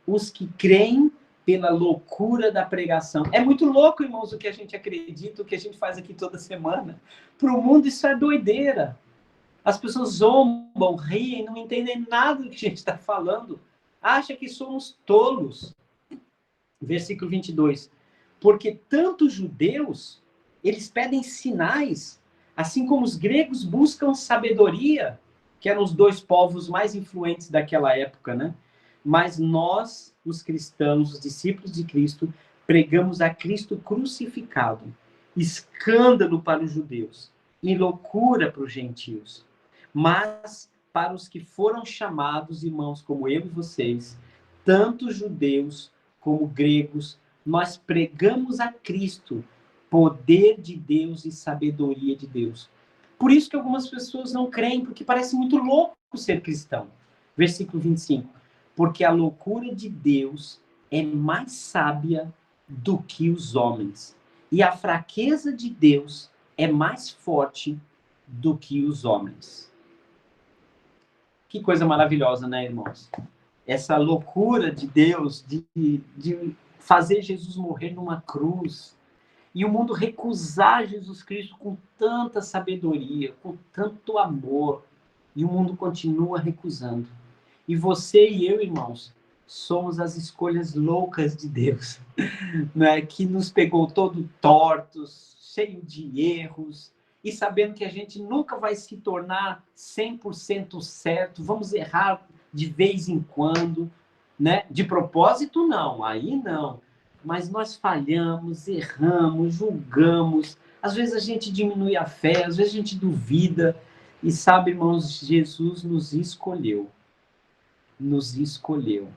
os que creem pela loucura da pregação. É muito louco, irmãos, o que a gente acredita, o que a gente faz aqui toda semana. Para o mundo isso é doideira. As pessoas zombam, riem, não entendem nada do que a gente está falando. Acham que somos tolos. Versículo 22. Porque tanto os judeus, eles pedem sinais, assim como os gregos buscam sabedoria, que eram os dois povos mais influentes daquela época, né? Mas nós, os cristãos, os discípulos de Cristo, pregamos a Cristo crucificado, escândalo para os judeus e loucura para os gentios. Mas para os que foram chamados, irmãos, como eu e vocês, tanto judeus como gregos, nós pregamos a Cristo, poder de Deus e sabedoria de Deus. Por isso que algumas pessoas não creem, porque parece muito louco ser cristão. Versículo 25. Porque a loucura de Deus é mais sábia do que os homens, e a fraqueza de Deus é mais forte do que os homens. Que coisa maravilhosa, né, irmãos? Essa loucura de Deus de fazer Jesus morrer numa cruz, e o mundo recusar Jesus Cristo com tanta sabedoria, com tanto amor, e o mundo continua recusando. E você e eu, irmãos, somos as escolhas loucas de Deus, né? Que nos pegou todo tortos, cheio de erros, e sabendo que a gente nunca vai se tornar 100% certo, vamos errar de vez em quando, né? De propósito, não, aí não. Mas nós falhamos, erramos, julgamos. Às vezes a gente diminui a fé, às vezes a gente duvida. E sabe, irmãos, Jesus nos escolheu. Nos escolheu.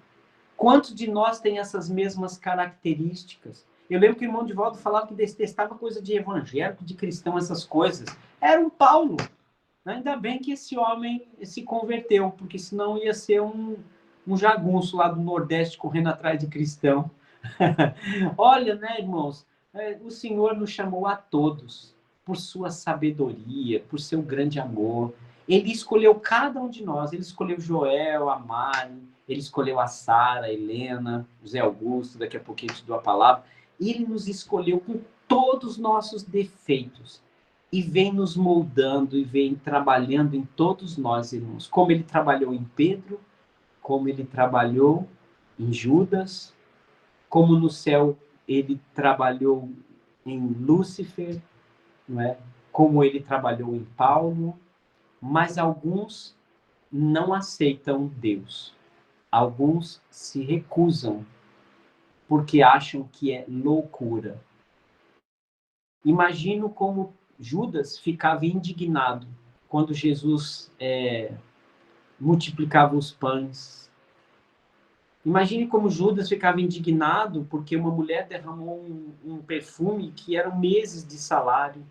Quantos de nós tem essas mesmas características? Eu lembro que o irmão Divaldo falava que detestava coisa de evangélico, de cristão, essas coisas. Era um Paulo. Ainda bem que esse homem se converteu, porque senão ia ser um jagunço lá do Nordeste correndo atrás de cristão. Olha, né, irmãos, o Senhor nos chamou a todos por sua sabedoria, por seu grande amor. Ele escolheu cada um de nós. Ele escolheu Joel, a Mari, ele escolheu a Sara, a Helena, o Zé Augusto, daqui a pouquinho eu te dou a palavra. Ele nos escolheu com todos os nossos defeitos e vem nos moldando e vem trabalhando em todos nós, irmãos. Como ele trabalhou em Pedro, como ele trabalhou em Judas, como no céu ele trabalhou em Lúcifer, não é? Como ele trabalhou em Paulo, mas alguns não aceitam Deus. Alguns se recusam porque acham que é loucura. Imagino como Judas ficava indignado quando Jesus multiplicava os pães. Imagine como Judas ficava indignado porque uma mulher derramou um perfume que eram meses de salário.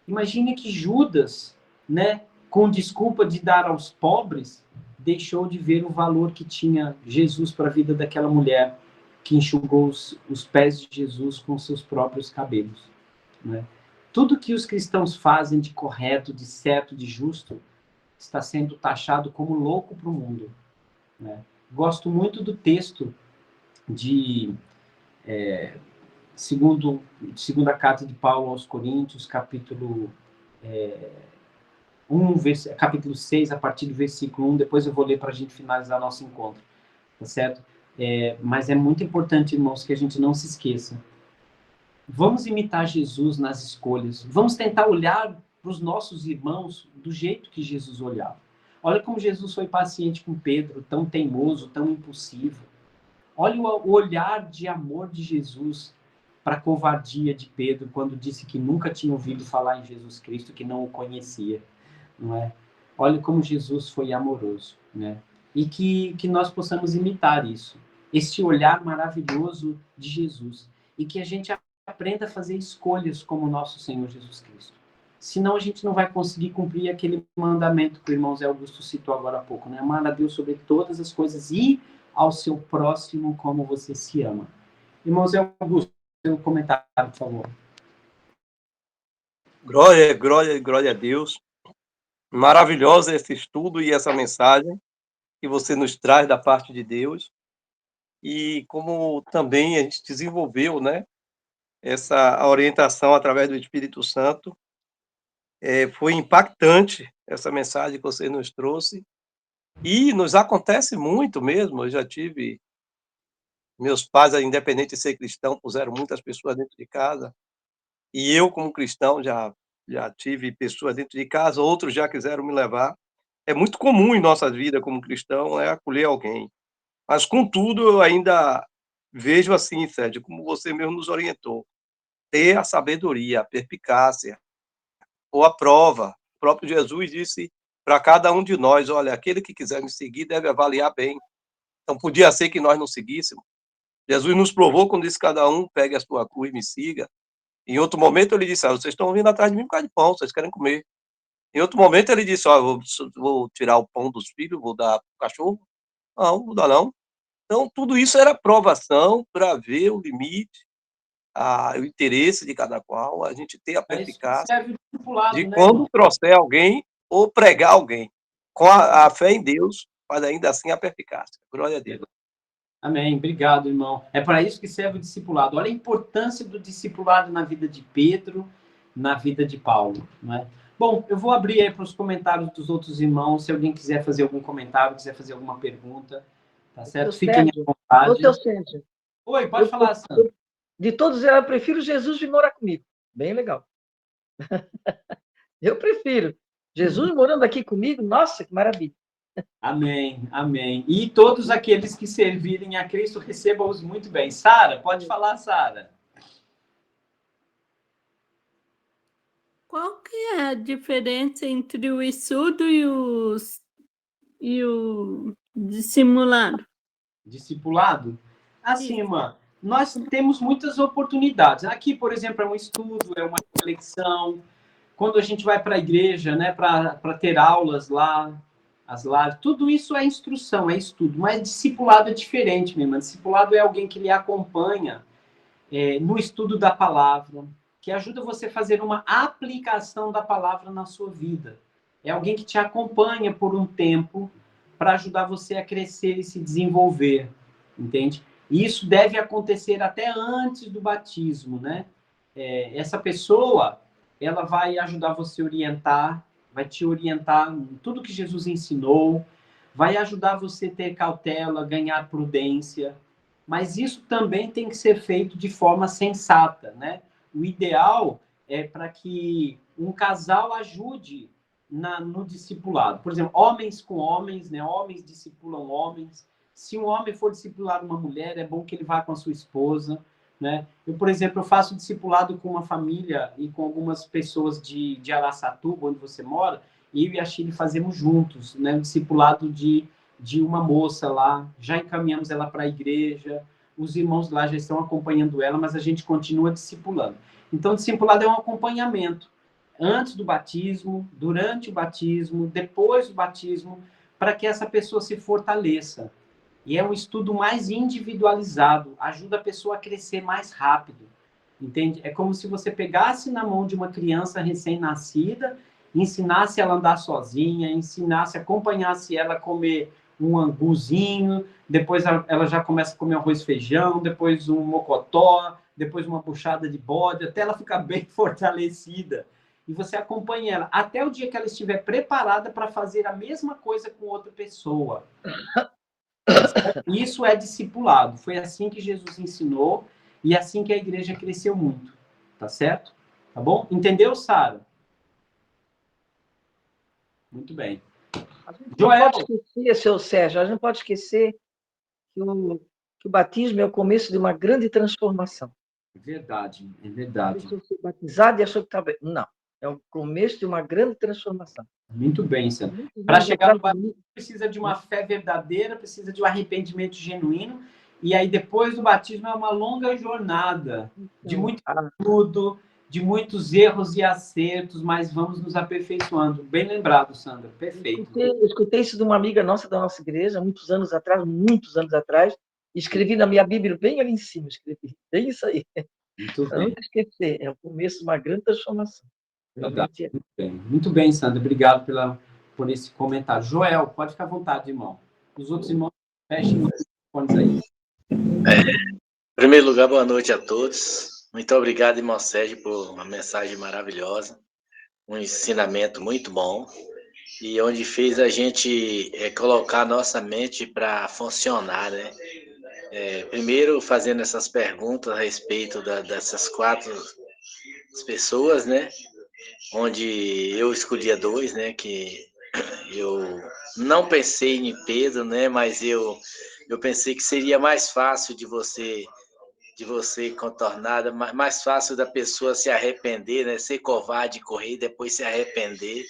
Imagine que Judas, né, com desculpa de dar aos pobres, deixou de ver o valor que tinha Jesus para a vida daquela mulher que enxugou os pés de Jesus com seus próprios cabelos. Né? Tudo que os cristãos fazem de correto, de certo, de justo, está sendo taxado como louco para o mundo. Né? Gosto muito do texto de segunda carta de Paulo aos Coríntios, capítulo 6, a partir do versículo 1, depois eu vou ler para a gente finalizar nosso encontro, tá certo? Mas é muito importante, irmãos, que a gente não se esqueça. Vamos imitar Jesus nas escolhas, vamos tentar olhar para os nossos irmãos do jeito que Jesus olhava. Olha como Jesus foi paciente com Pedro, tão teimoso, tão impulsivo. Olha o olhar de amor de Jesus para a covardia de Pedro, quando disse que nunca tinha ouvido falar em Jesus Cristo, que não o conhecia. Não é? Olha como Jesus foi amoroso. Né? E que nós possamos imitar isso. Este olhar maravilhoso de Jesus. E que a gente aprenda a fazer escolhas como o nosso Senhor Jesus Cristo. Senão a gente não vai conseguir cumprir aquele mandamento que o irmão Zé Augusto citou agora há pouco, né? Amar a Deus sobre todas as coisas e ao seu próximo como você se ama. Irmão Zé Augusto, seu comentário, por favor. Glória a Deus. Maravilhoso esse estudo e essa mensagem que você nos traz da parte de Deus. E como também a gente desenvolveu, né, essa orientação através do Espírito Santo, foi impactante essa mensagem que você nos trouxe. E nos acontece muito mesmo. Eu já tive... Meus pais, independente de ser cristão, puseram muitas pessoas dentro de casa. E eu, como cristão, já tive pessoas dentro de casa, outros já quiseram me levar. É muito comum em nossa vida, como cristão, acolher alguém. Mas, contudo, eu ainda vejo assim, Sérgio, como você mesmo nos orientou, ter a sabedoria, a perspicácia, ou a prova. O próprio Jesus disse para cada um de nós, olha, aquele que quiser me seguir deve avaliar bem. Então, podia ser que nós não seguíssemos. Jesus nos provou quando disse, cada um pegue a sua cruz e me siga. Em outro momento, ele disse, vocês estão vindo atrás de mim por causa de pão, vocês querem comer. Em outro momento, ele disse, vou tirar o pão dos filhos, vou dar para o cachorro. Não dá não. Então, tudo isso era provação para ver o limite, o interesse de cada qual, a gente ter a perspicácia de quando trouxer alguém ou pregar alguém. Com a fé em Deus, mas ainda assim a perspicácia. Glória a Deus. Amém. Obrigado, irmão. É para isso que serve o discipulado. Olha a importância do discipulado na vida de Pedro, na vida de Paulo. Não é? Bom, eu vou abrir aí para os comentários dos outros irmãos. Se alguém quiser fazer algum comentário, quiser fazer alguma pergunta, tá certo? Fiquem à vontade. Oi, pode falar, Sandra. De todos, eu prefiro Jesus vir morar comigo. Bem legal. Eu prefiro. Jesus morando aqui comigo, nossa, que maravilha. Amém, amém. E todos aqueles que servirem a Cristo, recebam-os muito bem. Sara, pode falar, Sara. Qual que é a diferença entre o estudo e o dissimulado? Discipulado? Assim, irmã, nós temos muitas oportunidades. Aqui, por exemplo, é um estudo, é uma reflexão. Quando a gente vai para a igreja, né, para ter aulas lá, as lives, tudo isso é instrução, é estudo, mas discipulado é diferente, minha irmã. Discipulado é alguém que lhe acompanha no estudo da palavra, que ajuda você a fazer uma aplicação da palavra na sua vida. É alguém que te acompanha por um tempo para ajudar você a crescer e se desenvolver, entende? E isso deve acontecer até antes do batismo, né? Essa pessoa, ela vai ajudar você a orientar, vai te orientar em tudo que Jesus ensinou, vai ajudar você a ter cautela, ganhar prudência, mas isso também tem que ser feito de forma sensata, né? O ideal é para que um casal ajude no discipulado. Por exemplo, homens com homens, né? Homens discipulam homens, Se um homem for discipular uma mulher, é bom que ele vá com a sua esposa, né? Eu, por exemplo, eu faço discipulado com uma família e com algumas pessoas de Araçatuba, onde você mora, e eu e a Chile fazemos juntos, né? Um discipulado de uma moça lá, já encaminhamos ela para a igreja, os irmãos lá já estão acompanhando ela, mas a gente continua discipulando. Então, discipulado é um acompanhamento, antes do batismo, durante o batismo, depois do batismo, para que essa pessoa se fortaleça. E é um estudo mais individualizado, ajuda a pessoa a crescer mais rápido, entende? É como se você pegasse na mão de uma criança recém-nascida, ensinasse ela a andar sozinha, acompanhasse ela a comer um anguzinho, depois ela já começa a comer arroz e feijão, depois um mocotó, depois uma buchada de bode, até ela ficar bem fortalecida. E você acompanha ela até o dia que ela estiver preparada para fazer a mesma coisa com outra pessoa. Isso é discipulado. Foi assim que Jesus ensinou e assim que a igreja cresceu muito. Tá certo? Tá bom? Entendeu, Sara? Muito bem. Joel. Não pode esquecer, seu Sérgio, a gente não pode esquecer que o batismo é o começo de uma grande transformação. É verdade, é verdade. A pessoa foi batizada e achou que estava... Não, é o começo de uma grande transformação. Muito bem, Sandra. Para chegar no batismo, precisa de uma fé verdadeira, precisa de um arrependimento genuíno, e aí depois do batismo é uma longa jornada de muito estudo, de muitos erros e acertos, mas vamos nos aperfeiçoando. Bem lembrado, Sandra, perfeito. Eu escutei isso de uma amiga nossa da nossa igreja, muitos anos atrás, escrevi na minha Bíblia bem ali em cima, escrevi bem isso aí. Muito bem. Nunca esquecer, é o começo de uma grande transformação. Muito bem, Sandra, obrigado por esse comentário. Joel, pode ficar à vontade, irmão. Os outros irmãos, fechem os fones aí. Em primeiro lugar, boa noite a todos. Muito obrigado, irmão Sérgio, por uma mensagem maravilhosa, um ensinamento muito bom, e onde fez a gente colocar a nossa mente para funcionar, né? Primeiro, fazendo essas perguntas a respeito dessas 4 pessoas, né? Onde eu escolhia 2, né? Que eu não pensei em Pedro, né? Mas eu pensei que seria mais fácil de você contornar, mais fácil da pessoa se arrepender, né? Ser covarde, correr e depois se arrepender,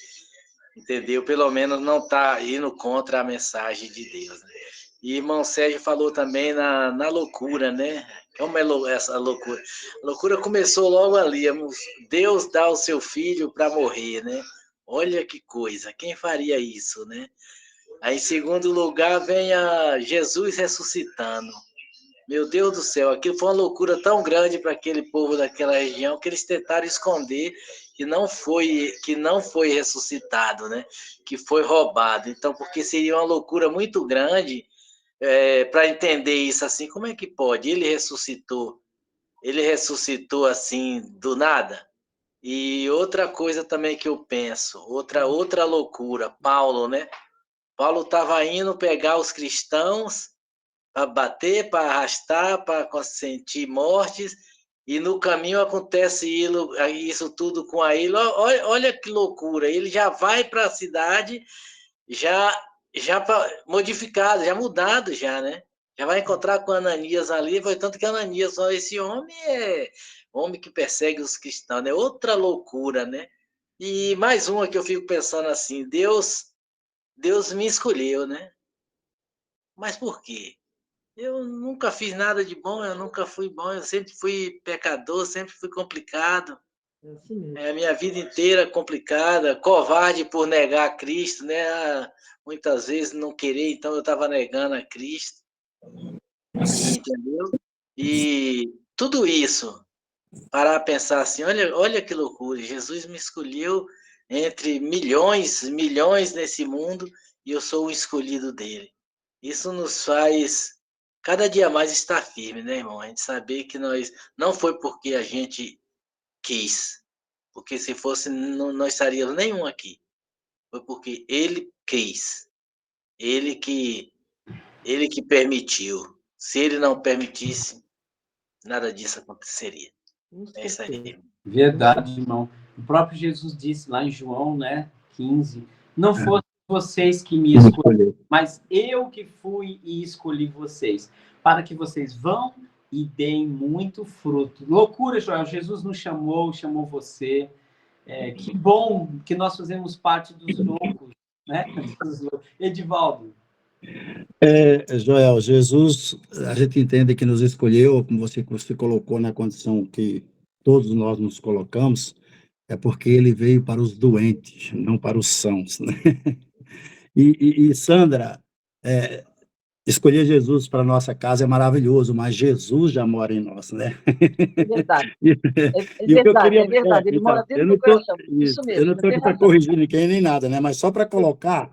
entendeu? Pelo menos não tá indo contra a mensagem de Deus, né? E irmão Sérgio falou também na loucura, né? Como é essa loucura? A loucura começou logo ali, Deus dá o seu filho para morrer, né? Olha que coisa, quem faria isso, né? Aí, em segundo lugar, vem a Jesus ressuscitando. Meu Deus do céu, aquilo foi uma loucura tão grande para aquele povo daquela região que eles tentaram esconder que não foi ressuscitado, né? Que foi roubado. Então, porque seria uma loucura muito grande para entender isso assim, como é que pode? Ele ressuscitou assim do nada. E outra coisa também que eu penso, outra loucura, Paulo, né? Paulo estava indo pegar os cristãos para bater, para arrastar, para consentir mortes, e no caminho acontece isso tudo com ele. Olha que loucura, ele já vai para a cidade, já modificado, já mudado, já, né? Já vai encontrar com Ananias ali, foi tanto que Ananias, esse homem é homem que persegue os cristãos, né? Outra loucura, né? E mais uma que eu fico pensando assim, Deus me escolheu, né? Mas por quê? Eu nunca fiz nada de bom, eu nunca fui bom, eu sempre fui pecador, sempre fui complicado. A minha vida inteira complicada, covarde por negar a Cristo, né? Muitas vezes não querer, então eu estava negando a Cristo. Entendeu? E tudo isso, parar a pensar assim, olha que loucura, Jesus me escolheu entre milhões nesse mundo e eu sou o escolhido dele. Isso nos faz cada dia mais estar firme, né, irmão? A gente saber que não foi porque a gente quis, porque se fosse, não estaríamos nenhum aqui. Foi porque ele quis, ele que permitiu. Se ele não permitisse, nada disso aconteceria. É isso aí. Verdade, irmão. O próprio Jesus disse lá em João, né, 15, não fosse vocês que me escolheram, mas eu que fui e escolhi vocês, para que vocês vão e deem muito fruto. Loucura, Joel, Jesus nos chamou você. Que bom que nós fazemos parte dos loucos, né? Edivaldo. Joel, Jesus, a gente entende que nos escolheu, como você colocou na condição que todos nós nos colocamos, é porque ele veio para os doentes, não para os sãos, né? E Sandra, escolher Jesus para nossa casa é maravilhoso, mas Jesus já mora em nós, né? É verdade. E o que eu queria, É verdade. Ele mora dentro do coração. Isso mesmo. eu não estou aqui para corrigir ninguém nem nada, né? Mas só para colocar,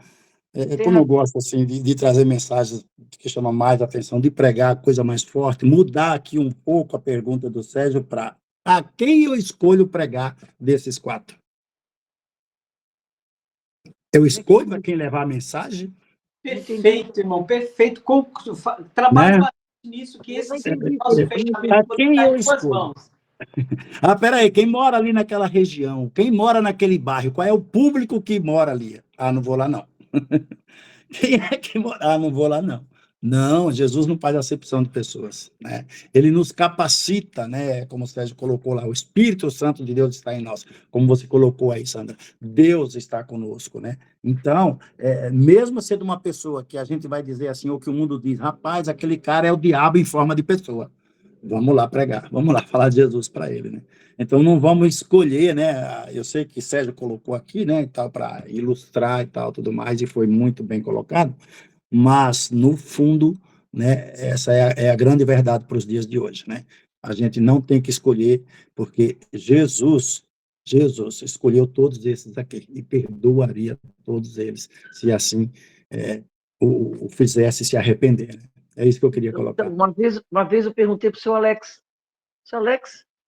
como eu gosto assim de trazer mensagens que chamam mais atenção, de pregar coisa mais forte, mudar aqui um pouco a pergunta do Sérgio para a quem eu escolho pregar desses 4? Eu escolho a quem levar a mensagem? Perfeito, irmão, perfeito. Trabalho bastante nisso, que esse nosso fechamento a quem eu escolho? Peraí, quem mora ali naquela região? Quem mora naquele bairro? Qual é o público que mora ali? Não vou lá, não. Quem é que mora? Não vou lá, não. Não, Jesus não faz acepção de pessoas, né? Ele nos capacita, né? Como o Sérgio colocou lá, o Espírito Santo de Deus está em nós, como você colocou aí, Sandra. Deus está conosco, né? Então, mesmo sendo uma pessoa que a gente vai dizer assim, ou que o mundo diz, rapaz, aquele cara é o diabo em forma de pessoa. Vamos lá pregar, vamos lá falar de Jesus para ele, né? Então, não vamos escolher, né? Eu sei que Sérgio colocou aqui, né, e tal, para ilustrar e tal, tudo mais, e foi muito bem colocado, mas, no fundo, né, essa é a grande verdade para os dias de hoje, né? A gente não tem que escolher, porque Jesus escolheu todos esses aqui e perdoaria todos eles, se assim o fizesse se arrepender, né? É isso que eu queria colocar. Uma vez eu perguntei para o seu Alex,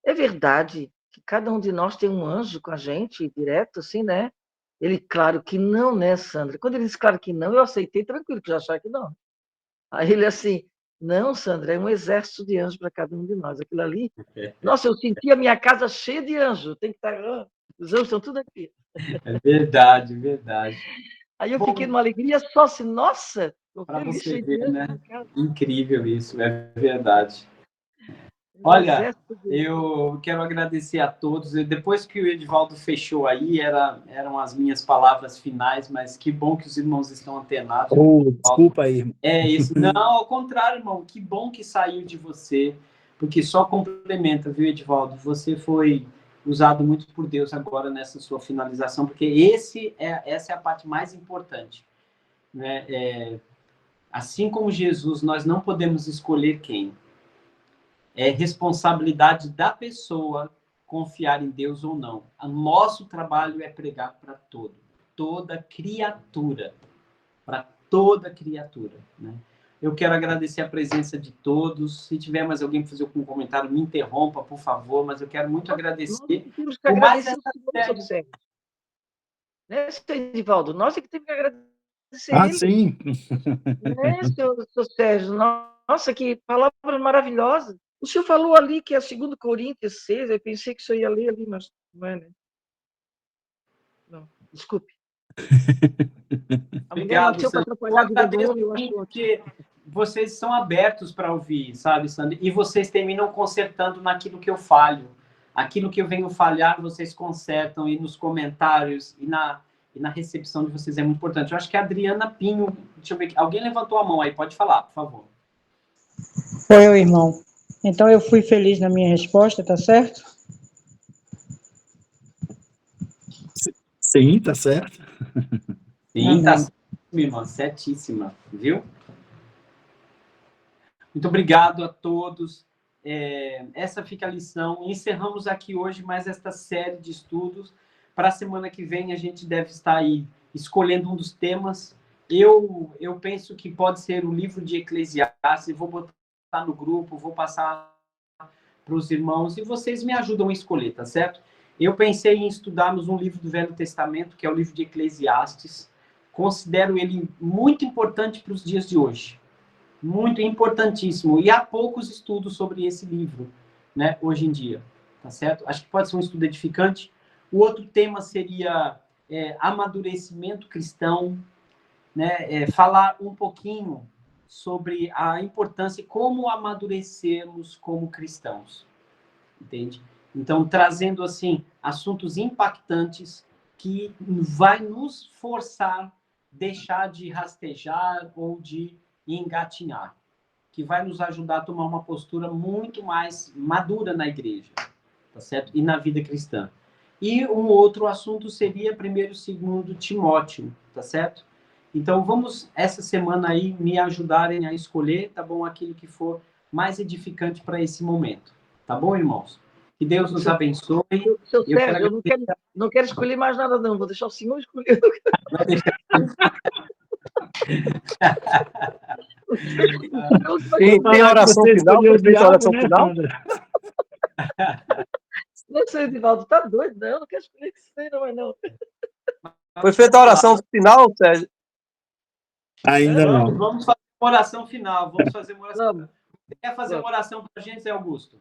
é verdade que cada um de nós tem um anjo com a gente, direto, assim, né? Ele, claro que não, né, Sandra? Quando ele disse claro que não, eu aceitei tranquilo, que já achava que não. Aí ele assim, não, Sandra, é um exército de anjos para cada um de nós. Aquilo ali, nossa, eu senti a minha casa cheia de anjos, tem que estar, os anjos estão tudo aqui. É verdade, verdade. Aí eu fiquei numa alegria só assim, nossa, para você ver, né? Incrível isso, é verdade. Olha, eu quero agradecer a todos. Depois que o Edivaldo fechou aí, eram as minhas palavras finais, mas que bom que os irmãos estão antenados. Desculpa aí, irmão. Isso. Não, ao contrário, irmão, que bom que saiu de você, porque só complementa, viu, Edivaldo? Você foi usado muito por Deus agora nessa sua finalização, porque essa é a parte mais importante, né? Assim como Jesus, nós não podemos escolher quem. É responsabilidade da pessoa confiar em Deus ou não. O nosso trabalho é pregar para toda criatura, para toda criatura, né? Eu quero agradecer a presença de todos. Se tiver mais alguém para fazer algum comentário, me interrompa, por favor, mas eu quero muito agradecer. Nós temos que agradecer o Sérgio. Né, Edivaldo? Nós é que temos que agradecer ele. Sim. Né, seu Sérgio? Nossa, que palavra maravilhosa. O senhor falou ali que é 2 Coríntios 6, eu pensei que o senhor ia ler ali, mas não é, né? Não, desculpe. Obrigado, porque vocês são abertos para ouvir, sabe, Sandra? E vocês terminam consertando naquilo que eu falho. Aquilo que eu venho falhar, vocês consertam, e nos comentários, e na recepção de vocês é muito importante. Eu acho que a Adriana Pinho, deixa eu ver, alguém levantou a mão aí, pode falar, por favor. Foi eu, irmão. Então, eu fui feliz na minha resposta, tá certo? Sim, tá certo. Sim, tá certo, irmã, certíssima, viu? Muito obrigado a todos. Essa fica a lição. Encerramos aqui hoje mais esta série de estudos. Para a semana que vem, a gente deve estar aí escolhendo um dos temas. Eu penso que pode ser o livro de Eclesiastes. Vou botar no grupo, vou passar para os irmãos e vocês me ajudam a escolher, tá certo? Eu pensei em estudarmos um livro do Velho Testamento, que é o livro de Eclesiastes. Considero ele muito importante para os dias de hoje. Muito importantíssimo. E há poucos estudos sobre esse livro, né, hoje em dia, tá certo? Acho que pode ser um estudo edificante. O outro tema seria amadurecimento cristão, né, falar um pouquinho sobre a importância e como amadurecermos como cristãos, entende? Então, trazendo, assim, assuntos impactantes que vai nos forçar deixar de rastejar ou de engatinhar, que vai nos ajudar a tomar uma postura muito mais madura na igreja, tá certo? E na vida cristã. E um outro assunto seria 1º e 2º Timóteo, tá certo? Então, vamos, essa semana aí, me ajudarem a escolher, tá bom? Aquilo que for mais edificante para esse momento. Tá bom, irmãos? Que Deus nos abençoe. Seu Sérgio, eu não quero escolher mais nada, não. Vou deixar o senhor escolher. Tem oração final? Tem oração final? Não, Edivaldo, tá doido, não? Eu não quero escolher isso aí, não, mas não. Foi feita a oração final, Sérgio? Ainda não. Vamos fazer uma oração final. Vamos fazer uma oração final. Você quer fazer uma oração para a gente, Zé Augusto?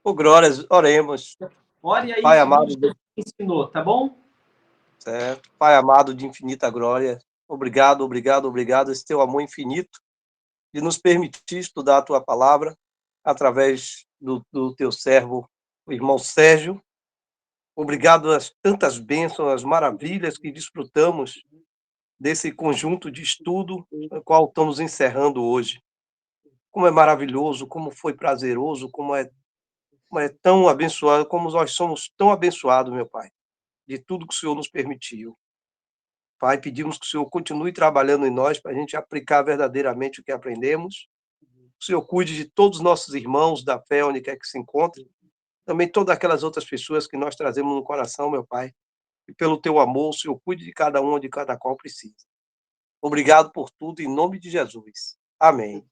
Ô, glórias, oremos. Ore aí, Pai amado, Jesus ensinou, tá bom? Certo. Pai amado de infinita glória, obrigado, obrigado, obrigado, esse teu amor infinito de nos permitir estudar a tua palavra através do teu servo, o irmão Sérgio. Obrigado às tantas bênçãos, às maravilhas que desfrutamos desse conjunto de estudo, no qual estamos encerrando hoje. Como é maravilhoso, como foi prazeroso, como é tão abençoado, como nós somos tão abençoados, meu Pai, de tudo que o Senhor nos permitiu. Pai, pedimos que o Senhor continue trabalhando em nós para a gente aplicar verdadeiramente o que aprendemos. O Senhor cuide de todos os nossos irmãos da fé, onde quer que se encontrem. Também todas aquelas outras pessoas que nós trazemos no coração, meu Pai. E pelo teu amor, o Senhor cuide de cada um, de cada qual precisa. Obrigado por tudo, em nome de Jesus. Amém.